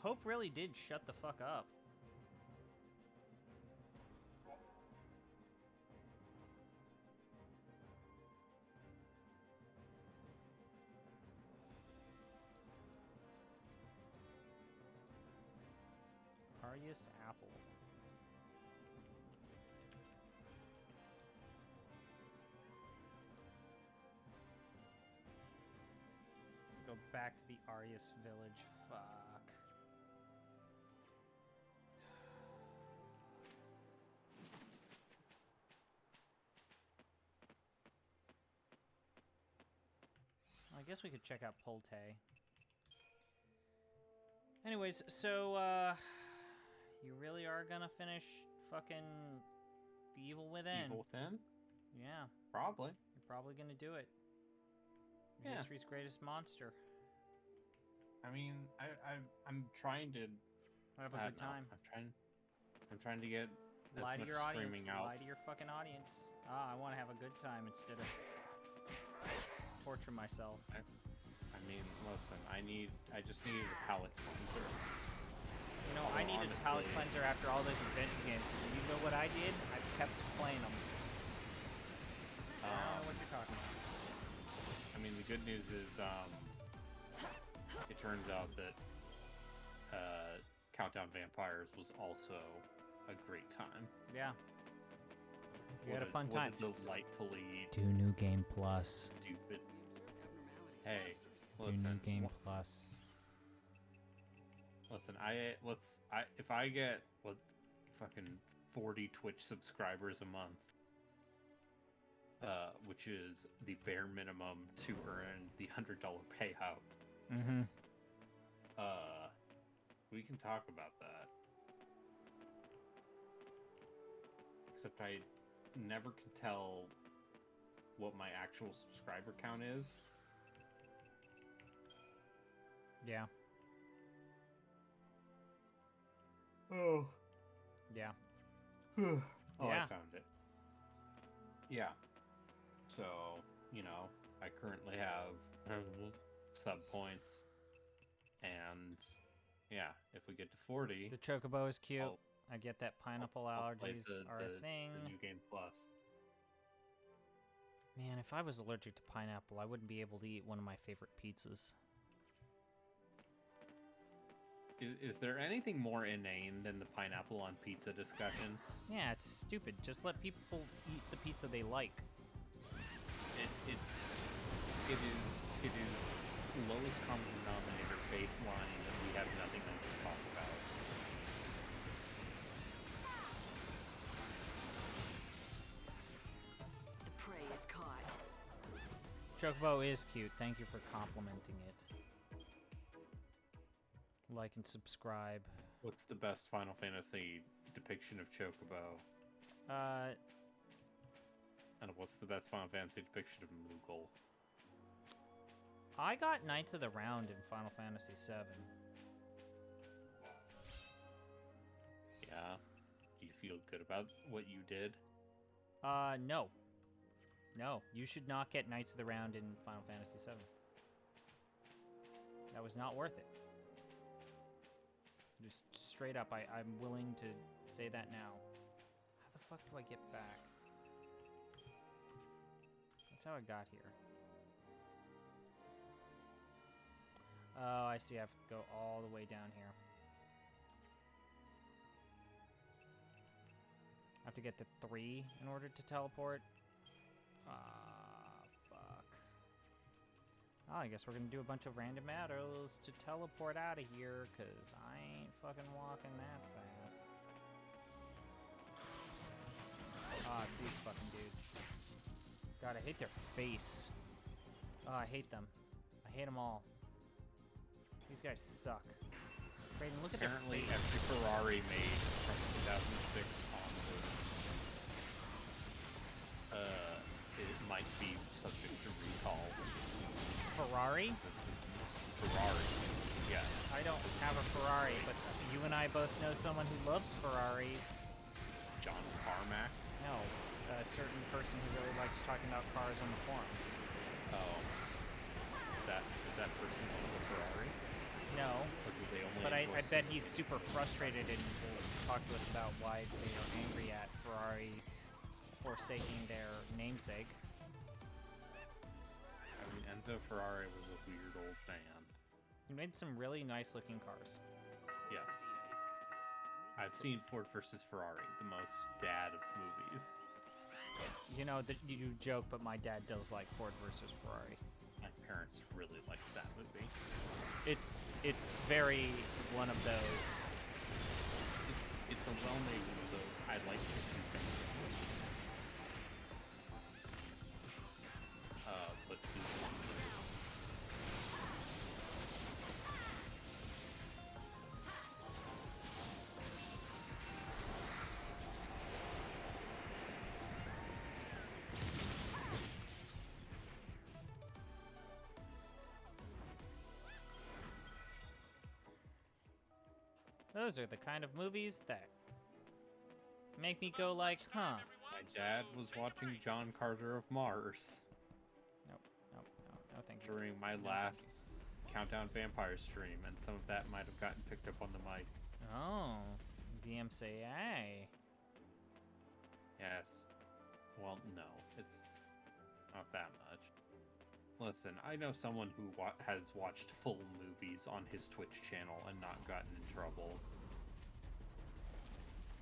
Hope really did shut the fuck up. Arius Apple. Go back to the Arius village. Fuck. I guess we could check out Polte. Anyways, so, you really are gonna finish fucking The Evil Within? Evil Within? Yeah. Probably. You're probably gonna do it. Yeah. History's greatest monster. I mean, I'm trying to Have a I good don't know. time. I'm trying to get as Lie to much your audience. screaming out. Lie to your fucking audience. Ah, I want to have a good time instead of torture myself. I mean, listen, I just needed a palate cleanser. You know, I needed a palate cleanser after all those adventure games. You know what I did? I kept playing them. I don't know what you're talking about. I mean, the good news is, it turns out that Countdown Vampires was also a great time. Yeah. You had a fun time. What a delightfully Do New Game Plus. stupid. Hey, Do listen. New Game Plus. Listen, if I get fucking 40 Twitch subscribers a month, which is the bare minimum to earn the $100 payout. Mm-hmm. We can talk about that. Except I never can tell what my actual subscriber count is. Yeah. Oh. Yeah. Oh, Yeah. I found it. Yeah. So, you know, I currently have sub points. And, yeah, if we get to 40... The Chocobo is cute. I get that pineapple I'll play allergies are a thing. The New Game Plus. Man, if I was allergic to pineapple, I wouldn't be able to eat one of my favorite pizzas. Is there anything more inane than the pineapple on pizza discussion? Yeah, it's stupid. Just let people eat the pizza they like. It is lowest common denominator baseline, and we have nothing else to talk about. The prey is caught. Chocobo is cute. Thank you for complimenting it. Like and subscribe. What's the best Final Fantasy depiction of Chocobo? And what's the best Final Fantasy depiction of Moogle? I got Knights of the Round in Final Fantasy VII. Yeah. Do you feel good about what you did? No. No, you should not get Knights of the Round in Final Fantasy VII. That was not worth it. Just straight up, I'm willing to say that now. How the fuck do I get back? That's how I got here. Oh, I see. I have to go all the way down here. I have to get to 3 in order to teleport. Fuck. Oh, I guess we're gonna do a bunch of random arrows to teleport out of here, because I ain't fucking walking that fast. Ah, it's these fucking dudes. God, I hate their face. Oh, I hate them. I hate them all. These guys suck. Brayden, look at their Apparently, face. every Ferrari made from 2006 onward, it might be subject to recall. Ferrari? Ferrari, yeah. I don't have a Ferrari, but you and I both know someone who loves Ferraris. John Carmack? No, a certain person who really likes talking about cars on the forum. Oh. Is that person own a Ferrari? No, Or do they only but I enjoy bet he's super frustrated and will talk to us about why they are angry at Ferrari forsaking their namesake. I mean, Enzo Ferrari was a weird old man. He made some really nice looking cars. Yes. I've seen Ford versus Ferrari, the most dad of movies. You know, you joke, but my dad does like Ford versus Ferrari. My parents really liked that movie. It's very one of those. It's a well-made one of those. I like to do things. But this one is... Those are the kind of movies that make me go like, huh. My dad was watching John Carter of Mars No, thank you. during my last Countdown Vampire stream, and some of that might have gotten picked up on the mic. Oh, DMCA. Yes. Well, no, it's not that much. Listen, I know someone who has watched full movies on his Twitch channel and not gotten in trouble.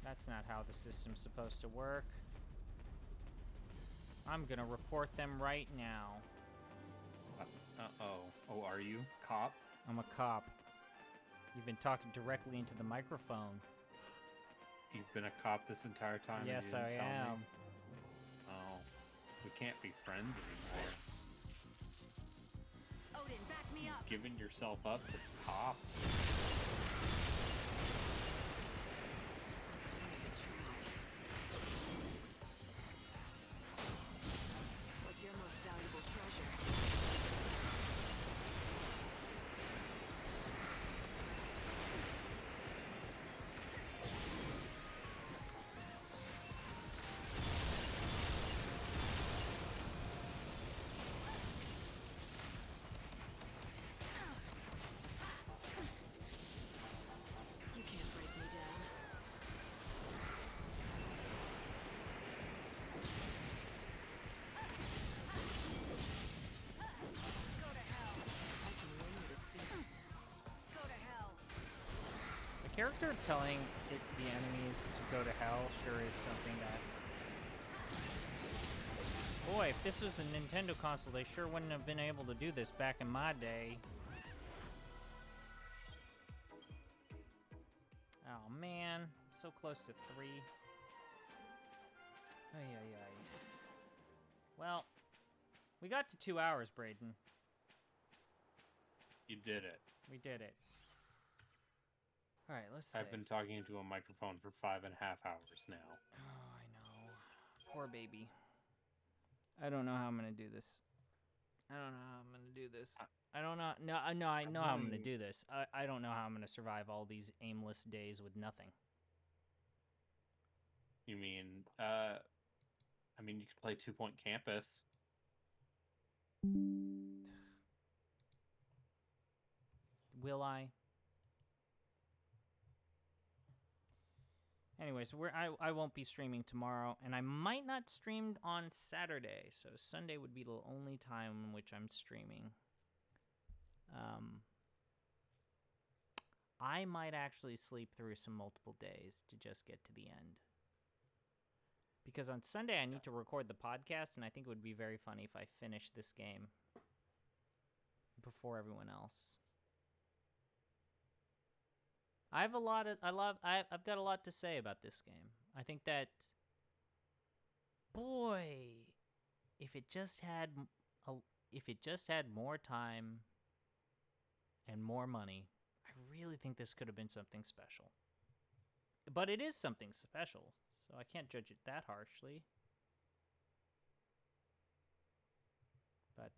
That's not how the system's supposed to work. I'm gonna report them right now. Uh-oh. Oh, are you? Cop? I'm a cop. You've been talking directly into the microphone. You've been a cop this entire time? and you Yes, didn't I tell me? am. Oh. We can't be friends anymore. Odin, back me up. Giving yourself up to cops? What's your most valuable treasure? character telling the enemies to go to hell sure is something that... Boy, if this was a Nintendo console, they sure wouldn't have been able to do this back in my day. Oh, man. So close to 3. Ay, ay, ay. Well, we got to 2 hours, Braden. You did it. We did it. All right, let's save. I've been talking into a microphone for 5.5 hours now. Oh, I know. Poor baby. I don't know how I'm gonna do this. I don't know how I'm gonna do this. I don't know. No, I know how I'm gonna do this. I don't know how I'm gonna survive all these aimless days with nothing. You mean, you could play 2 Point Campus. Will I? Anyways, I won't be streaming tomorrow, and I might not stream on Saturday, so Sunday would be the only time in which I'm streaming. I might actually sleep through some multiple days to just get to the end. Because on Sunday I need to record the podcast, and I think it would be very funny if I finish this game before everyone else. I've got a lot to say about this game. I think that, boy, if it just had more time and more money, I really think this could have been something special. But it is something special, so I can't judge it that harshly. But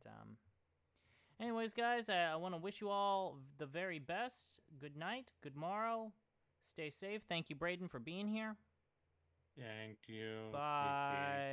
anyways, guys, I want to wish you all the very best. Good night, good morrow. Stay safe. Thank you, Braden, for being here. Thank you. Bye.